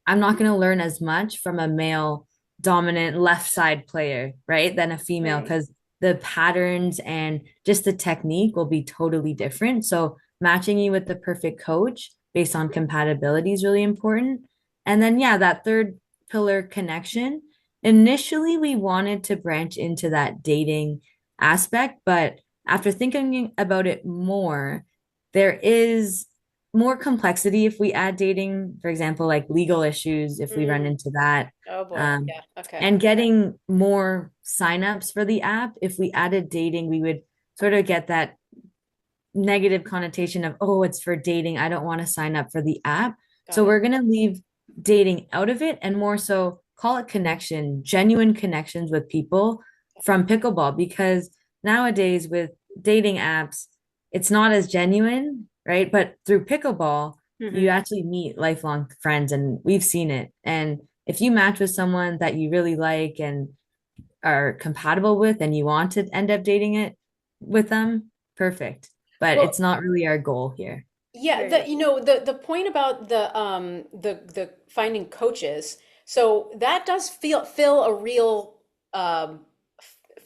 I'm not going to learn as much from a male dominant left side player, right, than a female Right. because the patterns and just the technique will be totally different. So matching you with the perfect coach based on compatibility is really important. And then yeah, that third pillar connection. Initially, we wanted to branch into that dating aspect, but after thinking about it more, there is more complexity if we add dating, for example, like legal issues, if we run Mm. into that, Oh boy. um, Yeah. Okay. and getting more signups for the app. If we added dating, we would sort of get that negative connotation of, oh, it's for dating. I don't want to sign up for the app. Got So it. we're going to leave dating out of it and more so call it connection, genuine connections with people from pickleball. Because nowadays with dating apps, it's not as genuine, right? But through pickleball, you Hmm. actually meet lifelong friends, and we've seen it. And if you match with someone that you really like and are compatible with and you want to end up dating it with them, perfect. But it's Well, not really our goal here. yeah, very the point about the finding coaches, so that does fill a real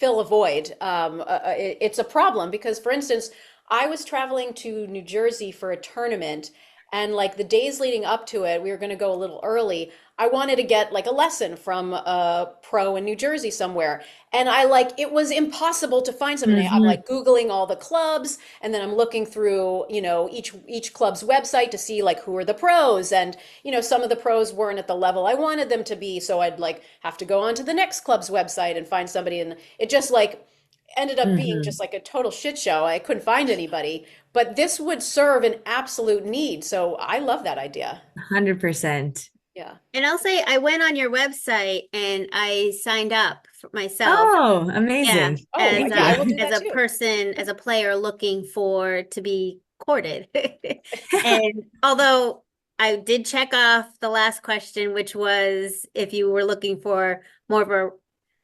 fill a void. It's a problem because, for instance, I was traveling to New Jersey for a tournament, and like the days leading up to it, we were going to go a little early. I wanted to get like a lesson from a pro in New Jersey somewhere, and I like it was impossible to find something. I'm Mhm. like Googling all the clubs, and then I'm looking through, each club's website to see like who are the pros, and some of the pros weren't at the level I wanted them to be, so I'd like have to go on to the next club's website and find somebody, and it just like ended up being Hmm. just like a total shit show. I couldn't find anybody, but this would serve an absolute need. So I love that idea. 100%. Yeah. And I'll say I went on your website and I signed up for myself. Oh, Yeah, amazing. Oh, Thank yeah, I you. will do as that a too. person, as a player looking for to be courted. And although I did check off the last question, which was if you were looking for more of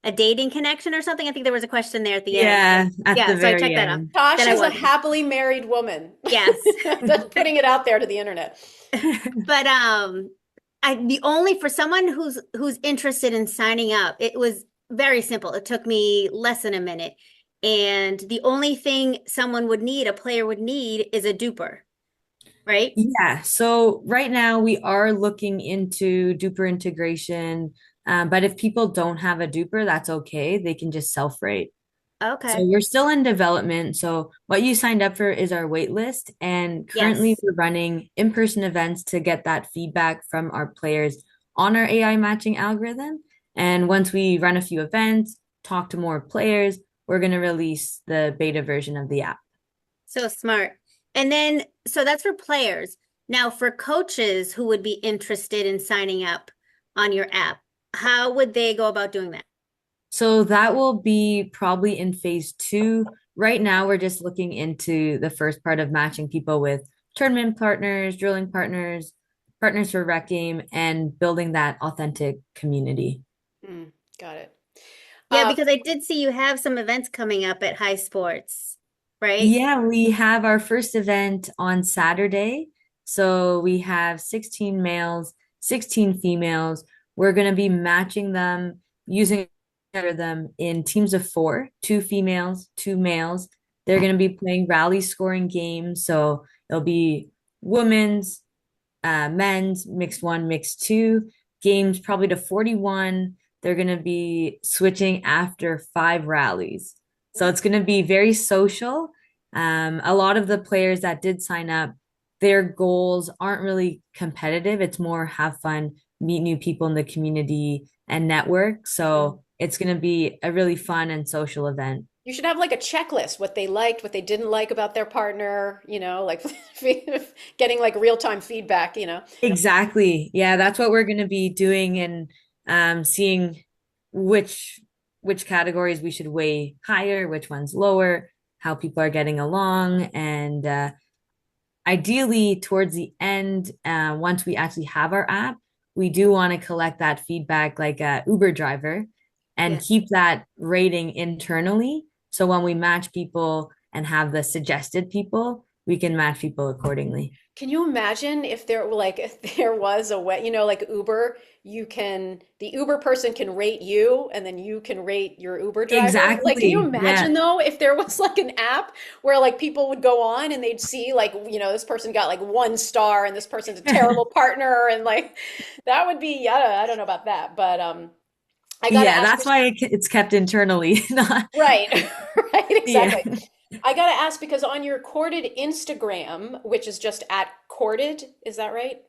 a dating connection or something. I think there was a question there at the end. Yeah, at the Yeah, so I very checked that off. end. Then I Tasha's a wasn't. happily married woman. Yes. Just putting it out there to the internet. But I the only for someone who's interested in signing up, it was very simple. It took me less than a minute. And the only thing someone would need, a player would need, is a duper, right? Yeah, so right now we are looking into duper integration, but if people don't have a duper, that's okay. They can just self-rate. So Okay. we're still in development. So what you signed up for is our wait list, and currently Yes. we're running in-person events to get that feedback from our players on our AI matching algorithm. And once we run a few events, talk to more players, we're going to release the beta version of the app. So smart. And then, so that's for players. Now, for coaches who would be interested in signing up on your app, how would they go about doing that? So that will be probably in phase two. Right now, we're just looking into the first part of matching people with tournament partners, drilling partners, partners for rec game, and building that authentic community. Mm, got it. Yeah, Um, because I did see you have some events coming up at High Sports, right? Yeah, we have our first event on Saturday. So we have 16 males, 16 females. We're going to be matching them using them in teams of four, two females, two males. They're going to be playing rally scoring games. So it'll be women's, men's, mixed one, mixed two games, probably to 41. They're going to be switching after five rallies. So it's going to be very social. A lot of the players that did sign up, their goals aren't really competitive. It's more have fun, meet new people in the community, and network. So it's going to be a really fun and social event. you should have like a checklist, what they liked, what they didn't like about their partner, like getting like real-time feedback, Exactly. Yeah, that's what we're going to be doing and seeing which which categories we should weigh higher, which ones lower, how people are getting along, and ideally towards the end, once we actually have our app, we do want to collect that feedback like a Uber driver and Yeah. keep that rating internally. So when we match people and have the suggested people, we can match people accordingly. Can you imagine if there were like if there was a way, like Uber, the Uber person can rate you and then you can rate your Uber driver? Like, can you Exactly. Yeah. imagine though if there was like an app where like people would go on and they'd see like, this person got like 1 star and this person's a terrible partner and like that would be, I don't know about that, but I gotta Yeah, ask that's why it's kept internally, not right, right, yeah. exactly. I gotta ask because on your Corded Instagram, which is just at Corded, is that right?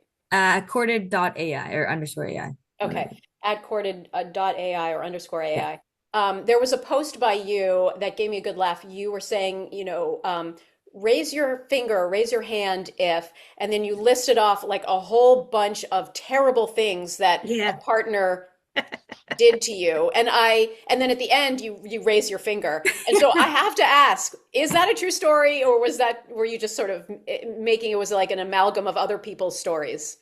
Corded.ai or underscore AI. Okay, Whatever. at Corded dot AI or underscore Yeah. AI. There was a post by you that gave me a good laugh. You were saying, raise your finger, raise your hand if, and then you listed off like a whole bunch of terrible things that a Yeah. partner did to you, and then at the end you raise your finger, and so I have to ask, is that a true story, or were you just sort of making it was like an amalgam of other people's stories?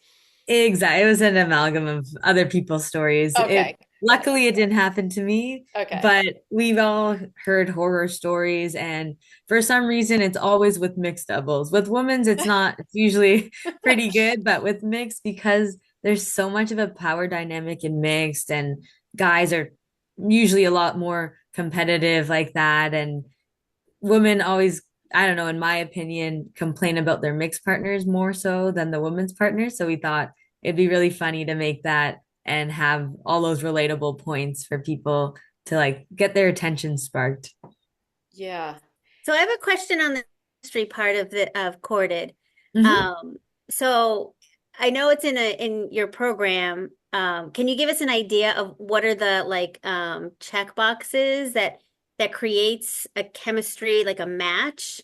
Exactly. It was an amalgam of other people's stories. Okay, got it. Luckily it didn't happen to me, Okay. but we've all heard horror stories and for some reason it's always with mixed doubles. With women's it's not, it's usually pretty good, but with mixed because there's so much of a power dynamic in mixed and guys are usually a lot more competitive like that and women always, I don't know, in my opinion, complain about their mixed partners more so than the women's partners. So we thought it'd be really funny to make that and have all those relatable points for people to like get their attention sparked. Yeah. So I have a question on the history part of Corded. Mhm. Um, so I know it's in your program. Can you give us an idea of what are the like check boxes that that creates a chemistry, like a match,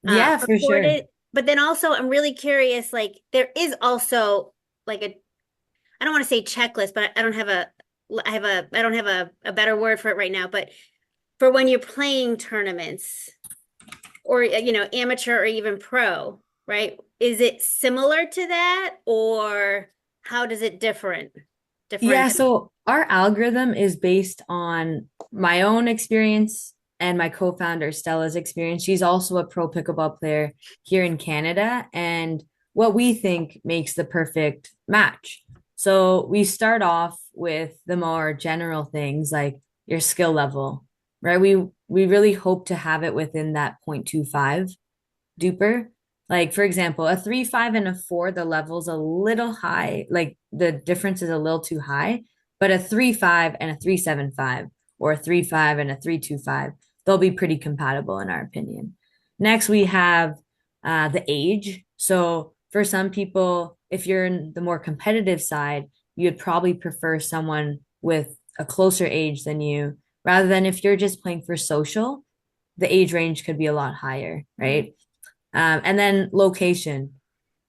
Yeah, for sure. recorded. But then also, I'm really curious, like there is also like I don't want to say checklist, but I don't have a better word for it right now. But for when you're playing tournaments or, amateur or even pro, right? Is it similar to that or how does it Yeah, differentiate? so our algorithm is based on my own experience and my co-founder Stella's experience. She's also a pro pickleball player here in Canada, and what we think makes the perfect match. So we start off with the more general things like your skill level, right? We really hope to have it within that 0.25 duper. Like, for example, a 3, 5, and a 4, the level's a little high. Like, the difference is a little too high. But a 3, 5, and a 3, 7, 5, or a 3, 5, and a 3, 2, 5, they'll be pretty compatible in our opinion. Next, we have the age. So, for some people, if you're in the more competitive side, you'd probably prefer someone with a closer age than you, rather than if you're just playing for social, the age range could be a lot higher, Mhm. right? And then location.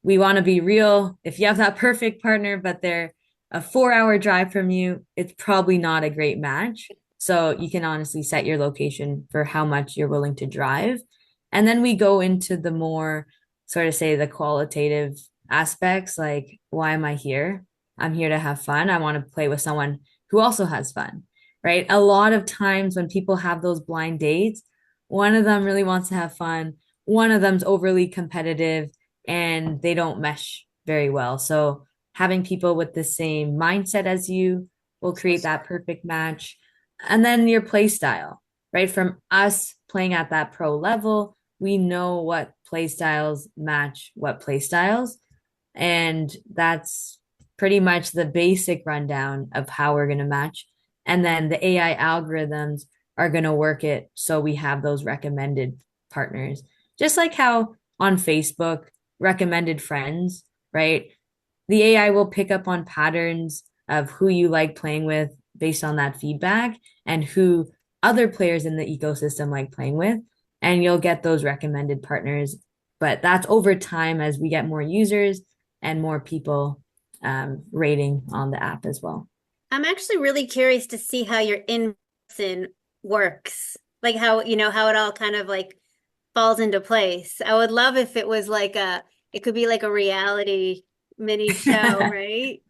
We want to be real. If you have that perfect partner, but they're a 4 hour drive from you, it's probably not a great match. So you can honestly set your location for how much you're willing to drive. And then we go into the more sort of say the qualitative aspects like, why am I here? I'm here to have fun. I want to play with someone who also has fun, right? A lot of times when people have those blind dates, one of them really wants to have fun, one of them's overly competitive, and they don't mesh very well. So having people with the same mindset as you will So create that smart. perfect match. And then your play style, right? From us playing at that pro level, we know what play styles match what play styles. And that's pretty much the basic rundown of how we're going to match. And then the AI algorithms are going to work it so we have those recommended partners. Just like how on Facebook, recommended friends, right? The AI will pick up on patterns of who you like playing with based on that feedback and who other players in the ecosystem like playing with. And you'll get those recommended partners. But that's over time as we get more users and more people rating on the app as well. I'm actually really curious to see how your in-person works. Like how, how it all kind of like falls into place. I would love if it was like it could be like a reality mini show, right?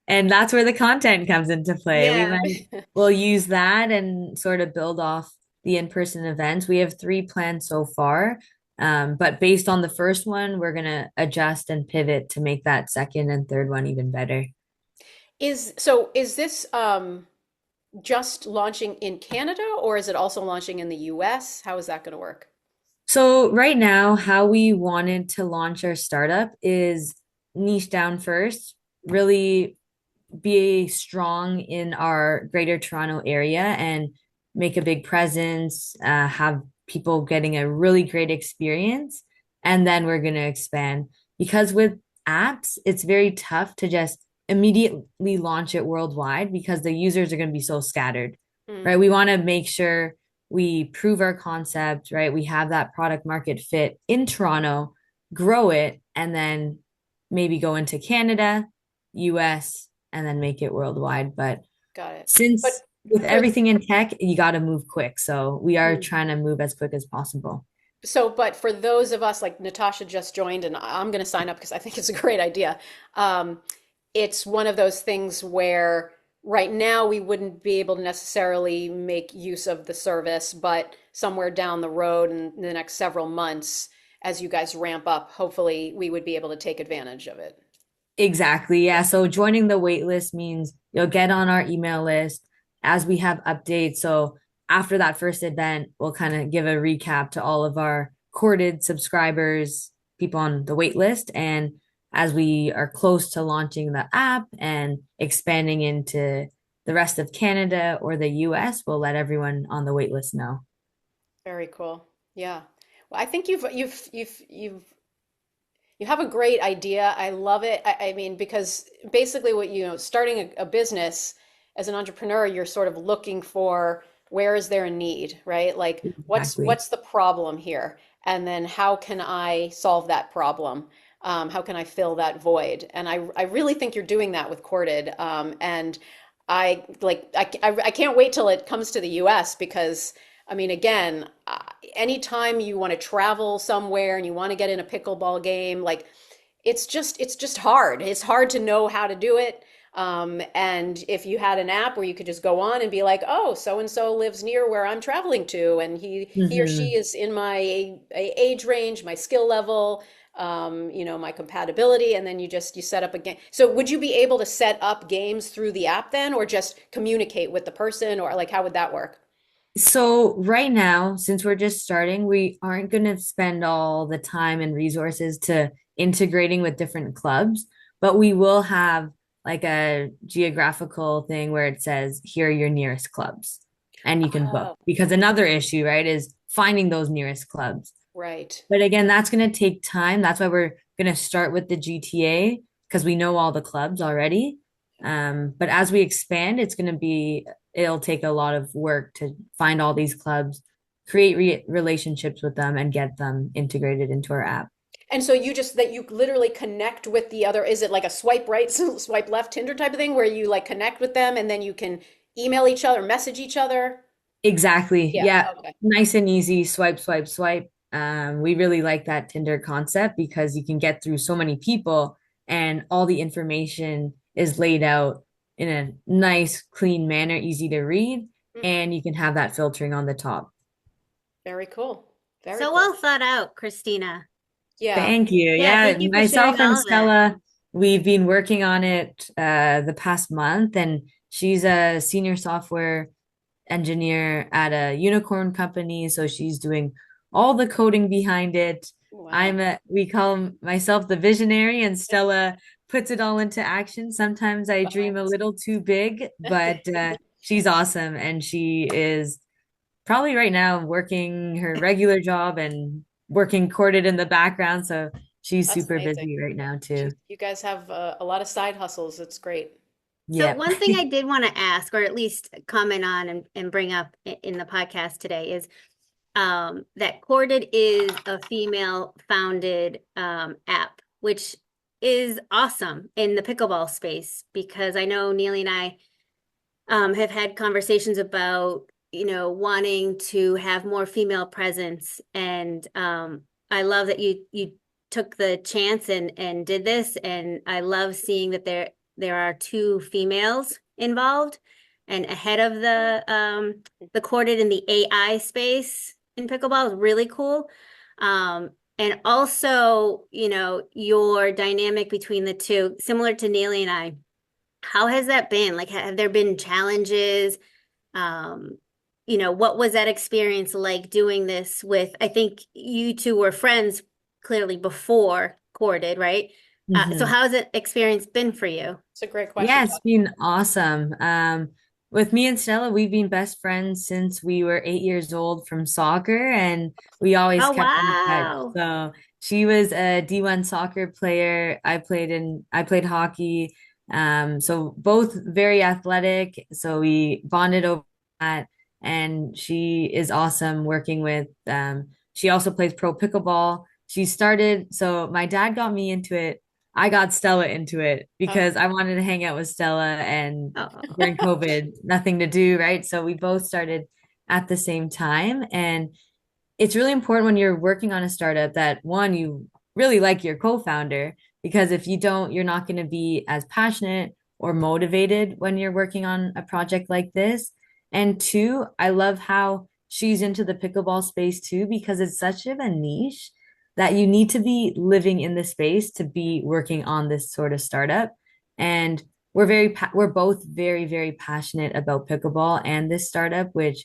And that's where the content comes into play. We Yeah. might we'll use that and sort of build off the in-person events. We have 3 planned so far. But based on the first one, we're gonna adjust and pivot to make that second and third one even better. Is this just launching in Canada or is it also launching in the US? How is that going to work? So right now, how we wanted to launch our startup is niche down first, really be strong in our Greater Toronto area and make a big presence, have people getting a really great experience, and then we're going to expand. Because with apps, it's very tough to just immediately launch it worldwide because the users are going to be so scattered, Mm, right? We want to make sure we prove our concept, right? We have that product market fit in Toronto, grow it, and then maybe go into Canada, US, and then make it worldwide. But got it. But since with for everything in tech, you got to move quick. So we are mm, trying to move as quick as possible. but for those of us like Natasha just joined, and I'm going to sign up because I think it's a great idea. Um, it's one of those things where right now we wouldn't be able to necessarily make use of the service, but somewhere down the road in the next several months, as you guys ramp up, hopefully we would be able to take advantage of it. Exactly. Yeah. So joining the wait list means you'll get on our email list as we have updates. So after that first event, we'll kind of give a recap to all of our courted subscribers, people on the wait list. And as we are close to launching the app and expanding into the rest of Canada or the US, we'll let everyone on the wait list know. Very cool. Yeah. Well, I think you have a great idea. I love it. I mean, because basically what, starting a business as an entrepreneur, you're sort of looking for where is there a need, right? Like Exactly. what's the problem here? And then how can I solve that problem? How can I fill that void? And I really think you're doing that with Corded. And I can't wait till it comes to the US because I mean, again, anytime you want to travel somewhere and you want to get in a pickleball game, like it's just hard. It's hard to know how to do it. And if you had an app where you could just go on and be like, oh, so and so lives near where I'm traveling to, and he or she Hmm. is in my age range, my skill level, my compatibility, and then you set up a game. So would you be able to set up games through the app then, or just communicate with the person, or like how would that work? So right now, since we're just starting, we aren't going to spend all the time and resources to integrating with different clubs, but we will have like a geographical thing where it says, here are your nearest clubs, and you can book. Oh, Because another issue, right, is finding those nearest clubs. right. But again, that's going to take time. That's why we're going to start with the GTA because we know all the clubs already. But as we expand, it'll take a lot of work to find all these clubs, create relationships with them, and get them integrated into our app. And so you literally connect with the other, is it like a swipe right, swipe left Tinder type of thing where you like connect with them and then you can email each other, message each other? Exactly. Yeah, Yeah. okay. Nice and easy. Swipe, swipe, swipe. We really like that Tinder concept because you can get through so many people and all the information is laid out in a nice, clean manner, easy to read, Mm, and you can have that filtering on the top. very cool. Very So cool. well thought out, Christina. Yeah. Thank you. Yeah, Yeah, thank you for myself sharing and all of that. Stella, we've been working on it the past month, and she's a senior software engineer at a unicorn company, so she's doing all the coding behind it. Wow. We call myself the visionary, and Stella puts it all into action. Sometimes I dream a Behind. little too big, but she's awesome, and she is probably right now working her regular job and working corded in the background. So she's That's super amazing. busy right now too. You guys have a lot of side hustles. It's great. So Yep. one thing I did want to ask, or at least comment on and bring up in the podcast today is that Corded is a female founded app, which is awesome in the pickleball space because I know Neely and I have had conversations about, wanting to have more female presence. And I love that you took the chance and did this. And I love seeing that there are two females involved and ahead of the corded in the AI space in pickleball is really cool. And also, your dynamic between the two, similar to Neely and I. How has that been? Like, have there been challenges? Um, what was that experience like doing this with, I think you two were friends clearly before Corded, right? So Mhm. how has that experience been for you? It's a great question, Yeah, it's Todd. been awesome. With me and Stella, we've been best friends since we were 8 years old from soccer, and we always Oh, kept in touch. wow. So she was a D1 soccer player. I played hockey. So both very athletic. So we bonded over that, and she is awesome working with. She also plays pro pickleball. So my dad got me into it. I got Stella into it Oh, because I wanted to hang out with Stella, and Oh, during COVID, nothing to do, right? So we both started at the same time. And it's really important when you're working on a startup that one, you really like your co-founder, because if you don't, you're not going to be as passionate or motivated when you're working on a project like this. And two, I love how she's into the pickleball space too, because it's such of a niche that you need to be living in the space to be working on this sort of startup. And we're both very, very passionate about pickleball and this startup, which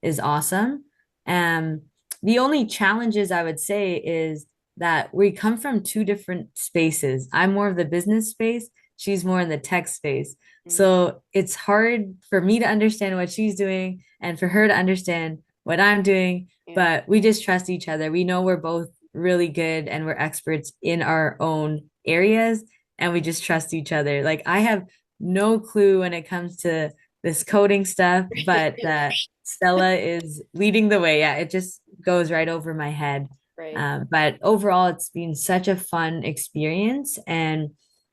is awesome. Um, the only challenges I would say is that we come from two different spaces. I'm more of the business space, she's more in the tech space. mm, So it's hard for me to understand what she's doing and for her to understand what I'm doing, yeah. but we just trust each other. We know we're both really good and we're experts in our own areas, and we just trust each other. Like I have no clue when it comes to this coding stuff, but Stella is leading the way. Yeah, it just goes right over my head. Right. But overall, it's been such a fun experience. And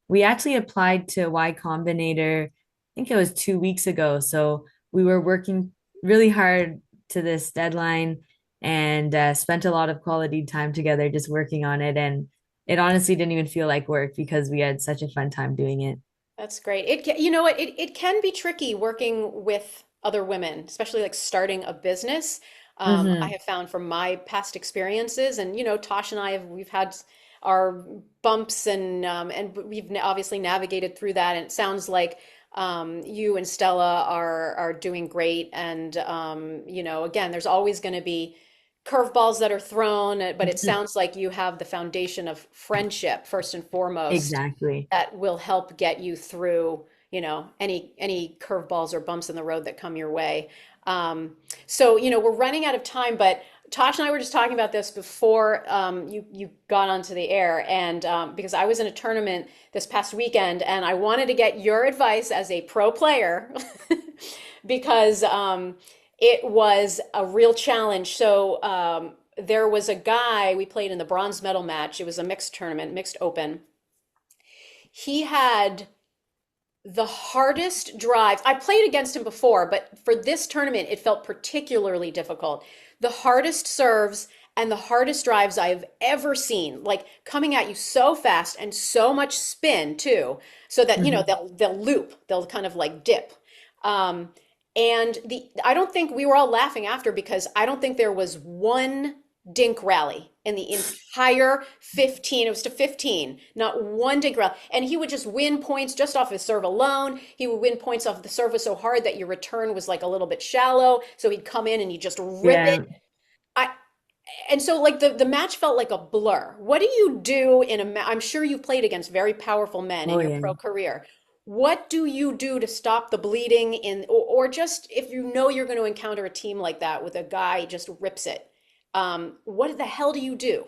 we actually applied to Y Combinator, I think it was 2 weeks ago. So we were working really hard to this deadline and spent a lot of quality time together just working on it. And it honestly didn't even feel like work because we had such a fun time doing it. That's great. You know what, it can be tricky working with other women, especially like starting a business. I Hmm. have found from my past experiences, and Tosh and I we've had our bumps, and we've obviously navigated through that. And it sounds like you and Stella are doing great. And again, there's always going to be curveballs that are thrown, but it sounds like you have the foundation of friendship first and foremost Exactly. that will help get you through, any curveballs or bumps in the road that come your way. So, we're running out of time, but Tosh and I were just talking about this before you got onto the air, and because I was in a tournament this past weekend, and I wanted to get your advice as a pro player because it was a real challenge. So there was a guy we played in the bronze medal match. It was a mixed tournament, mixed open. He had the hardest drive. I played against him before, but for this tournament, it felt particularly difficult. The hardest serves and the hardest drives I have ever seen, like coming at you so fast and so much spin too, so that Hmm. they'll loop, they'll kind of like dip. Um, and the I don't think we were all laughing after because I don't think there was one dink rally in the entire 15. It was to 15, not one dink rally. And he would just win points just off his serve alone. He would win points off the serve was so hard that your return was like a little bit shallow. So he'd come in and he'd just rip it. Yeah. I and so like the match felt like a blur. What do you do in a I'm sure you've played against very powerful men in Oh, your yeah. pro career. What do you do to stop the bleeding or just if you know you're going to encounter a team like that with a guy just rips it? What the hell do you do?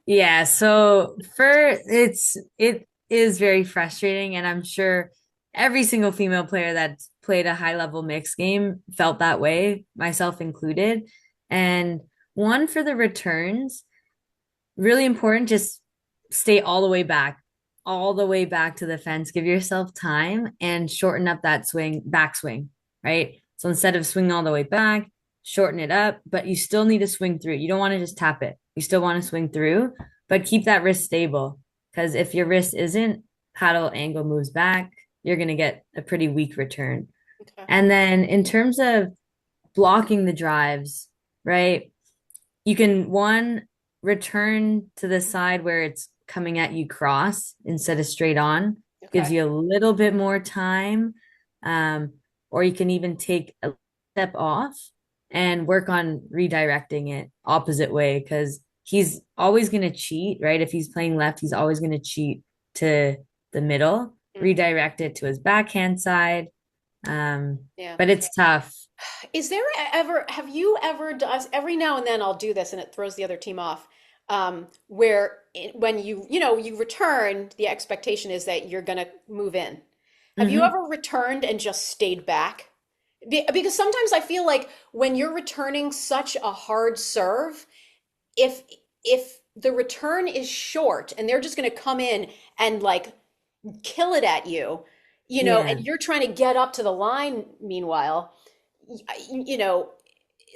Yeah, so it is very frustrating, and I'm sure every single female player that's played a high level mixed game felt that way, myself included. And one for the returns, really important, just stay all the way back to the fence. Give yourself time and shorten up that backswing, right? So instead of swinging all the way back, shorten it up, but you still need to swing through. You don't want to just tap it. You still want to swing through, but keep that wrist stable. Because if your wrist isn't, paddle angle moves back, you're going to get a pretty weak return. Okay. And then in terms of blocking the drives, right? You can one return to the side where it's coming at you cross instead of straight on, gives Okay. you a little bit more time. Um, or you can even take a step off and work on redirecting it opposite way because he's always going to cheat, right? If he's playing left, he's always going to cheat to the middle, Mhm. redirect it to his backhand side. Um, Yeah. but it's tough. Is there ever, have you ever done, every now and then I'll do this and it throws the other team off, where when you return, the expectation is that you're going to move in. Have you Mhm. ever returned and just stayed back? Because sometimes I feel like when you're returning such a hard serve, if if the return is short and they're just going to come in and like kill it at you, Yeah. and you're trying to get up to the line meanwhile, you know,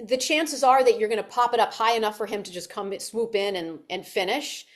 the chances are that you're going to pop it up high enough for him to just come swoop in and finish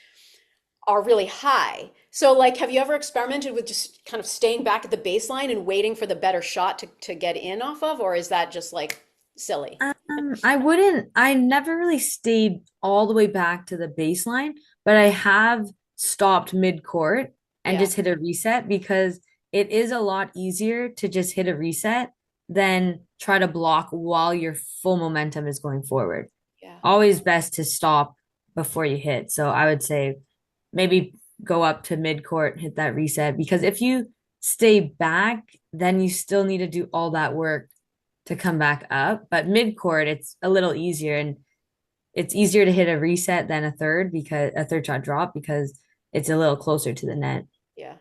are really high. So like have you ever experimented with just kind of staying back at the baseline and waiting for the better shot to get in off of, or is that just like silly? I never really stayed all the way back to the baseline, but I have stopped mid-court and Yeah, just hit a reset because it is a lot easier to just hit a reset than try to block while your full momentum is going forward. yeah. Always best to stop before you hit. So I would say maybe go up to mid-court, hit that reset because if you stay back, then you still need to do all that work to come back up. But mid court, it's a little easier and it's easier to hit a reset than a third shot drop because it's a little closer to the net. Yeah.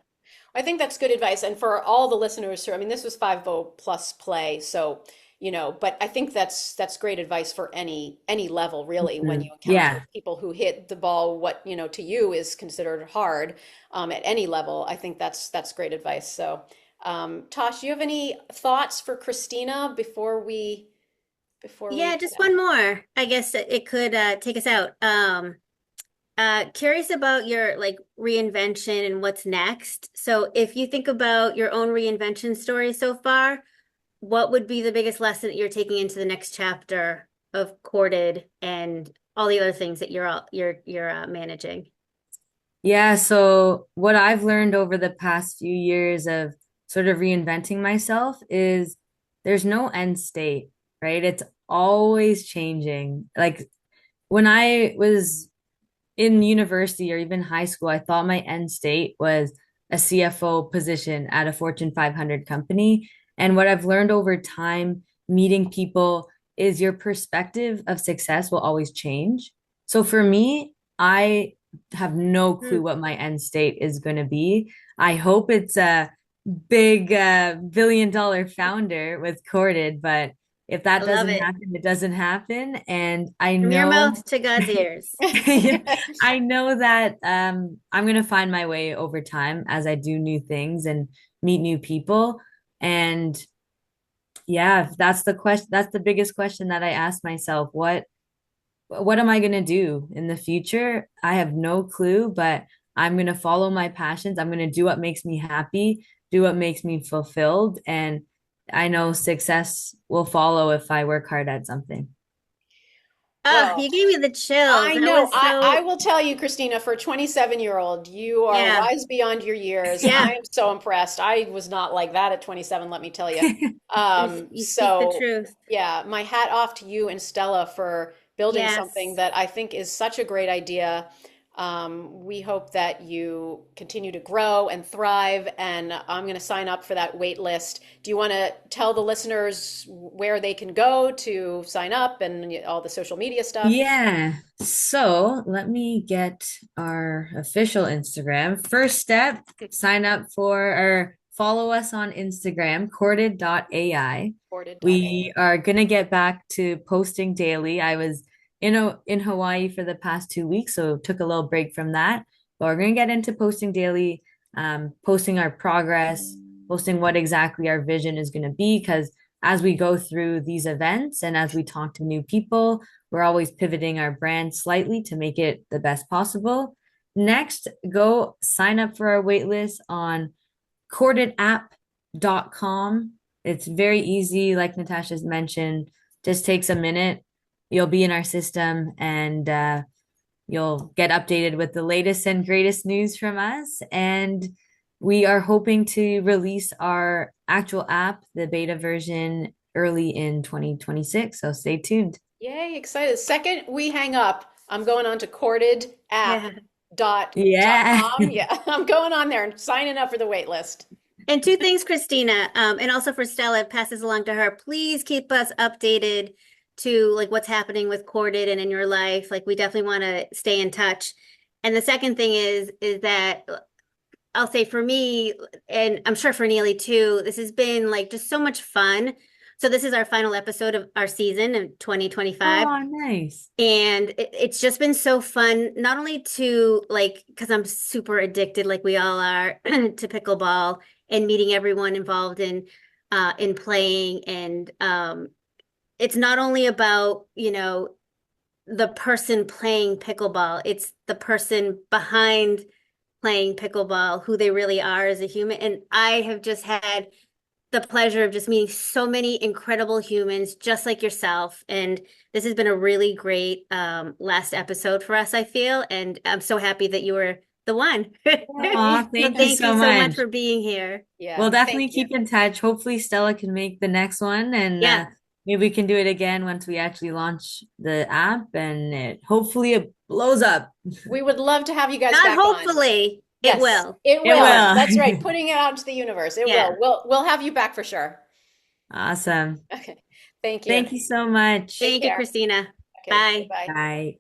I think that's good advice. And for all the listeners who, I mean, this was 5-0 plus play. So, but I think that's great advice for any level really when Mhm. you encounter Yeah. people who hit the ball what, to you is considered hard at any level. I think that's great advice. So, Tosh, do you have any thoughts for Christina before we Yeah, head just out? one more. I guess it could take us out. Curious about your like reinvention and what's next. So if you think about your own reinvention story so far, what would be the biggest lesson that you're taking into the next chapter of Courted and all the other things that you're managing? Yeah, so what I've learned over the past few years of sort of reinventing myself is there's no end state, right? It's always changing. Like when I was in university or even high school, I thought my end state was a CFO position at a Fortune 500 company. And what I've learned over time, meeting people, is your perspective of success will always change. So for me, I have no clue Hmm, what my end state is going to be. I hope it's a big billion-dollar founder with Corded, but if that I love doesn't it. happen, it doesn't happen. And I From your know mouth to God's ears. yeah, I know that I'm gonna find my way over time as I do new things and meet new people. And yeah, that's the question. That's the biggest question that I ask myself. What am I gonna do in the future? I have no clue, but I'm gonna follow my passions. I'm gonna do what makes me happy, do what makes me fulfilled, and I know success will follow if I work hard at something. Oh, Well, you gave me the chills. I That know. was I so, will tell you, Christina, for a 27-year-old, you are yeah, wise beyond your years. I yeah. am so impressed. I was not like that at 27, let me tell you. You speak the So truth. yeah, my hat off to you and Stella for building something Yes. that I think is such a great idea. We hope that you continue to grow and thrive, and I'm going to sign up for that wait list. Do you want to tell the listeners where they can go to sign up and all the social media stuff? Yeah. So let me get our official Instagram. First step, sign up for or follow us on Instagram, corded.ai. Boarded.ai. We are gonna get back to posting daily. I was in Hawaii for the past 2 weeks, so took a little break from that. But we're gonna get into posting daily, posting our progress, posting what exactly our vision is gonna be, because as we go through these events and as we talk to new people, we're always pivoting our brand slightly to make it the best possible. Next, go sign up for our waitlist on cordedapp.com. It's very easy, like Natasha's mentioned, just takes a minute. You'll be in our system and you'll get updated with the latest and greatest news from us. And we are hoping to release our actual app, the beta version, early in 2026. So stay tuned. Yay, excited. Second we hang up, I'm going on to cordedapp.com. Yeah. Yeah. Yeah, I'm going on there and signing up for the wait list. And two things, Christina, and also for Stella, pass this along to her. Please keep us updated to like what's happening with Corded and in your life. Like we definitely want to stay in touch. And the second thing is that I'll say for me, and I'm sure for Neely too, this has been like just so much fun. So this is our final episode of our season in 2025. Oh, nice. And it's just been so fun, not only to like, because I'm super addicted, like we all are, to pickleball and meeting everyone involved in playing. And it's not only about, the person playing pickleball, it's the person behind playing pickleball, who they really are as a human. And I have just had the pleasure of just meeting so many incredible humans just like yourself. And this has been a really great last episode for us, I feel. And I'm so happy that you were the one. Aw, So thank you thank you so so much much. for being here. Yeah, We'll thank definitely you. keep in touch. Hopefully, Stella can make the next one, and Yeah, maybe we can do it again once we actually launch the app, and hopefully it blows up. We would love to have you guys not back on. hopefully, it Yes, will. it It will. will. That's right. Putting it out into the universe. It Yeah. will. We'll have you back for sure. Awesome. Okay. Thank you. Thank you so much. Take Thank you, care. Christina. Okay. Bye. Bye-bye. Bye.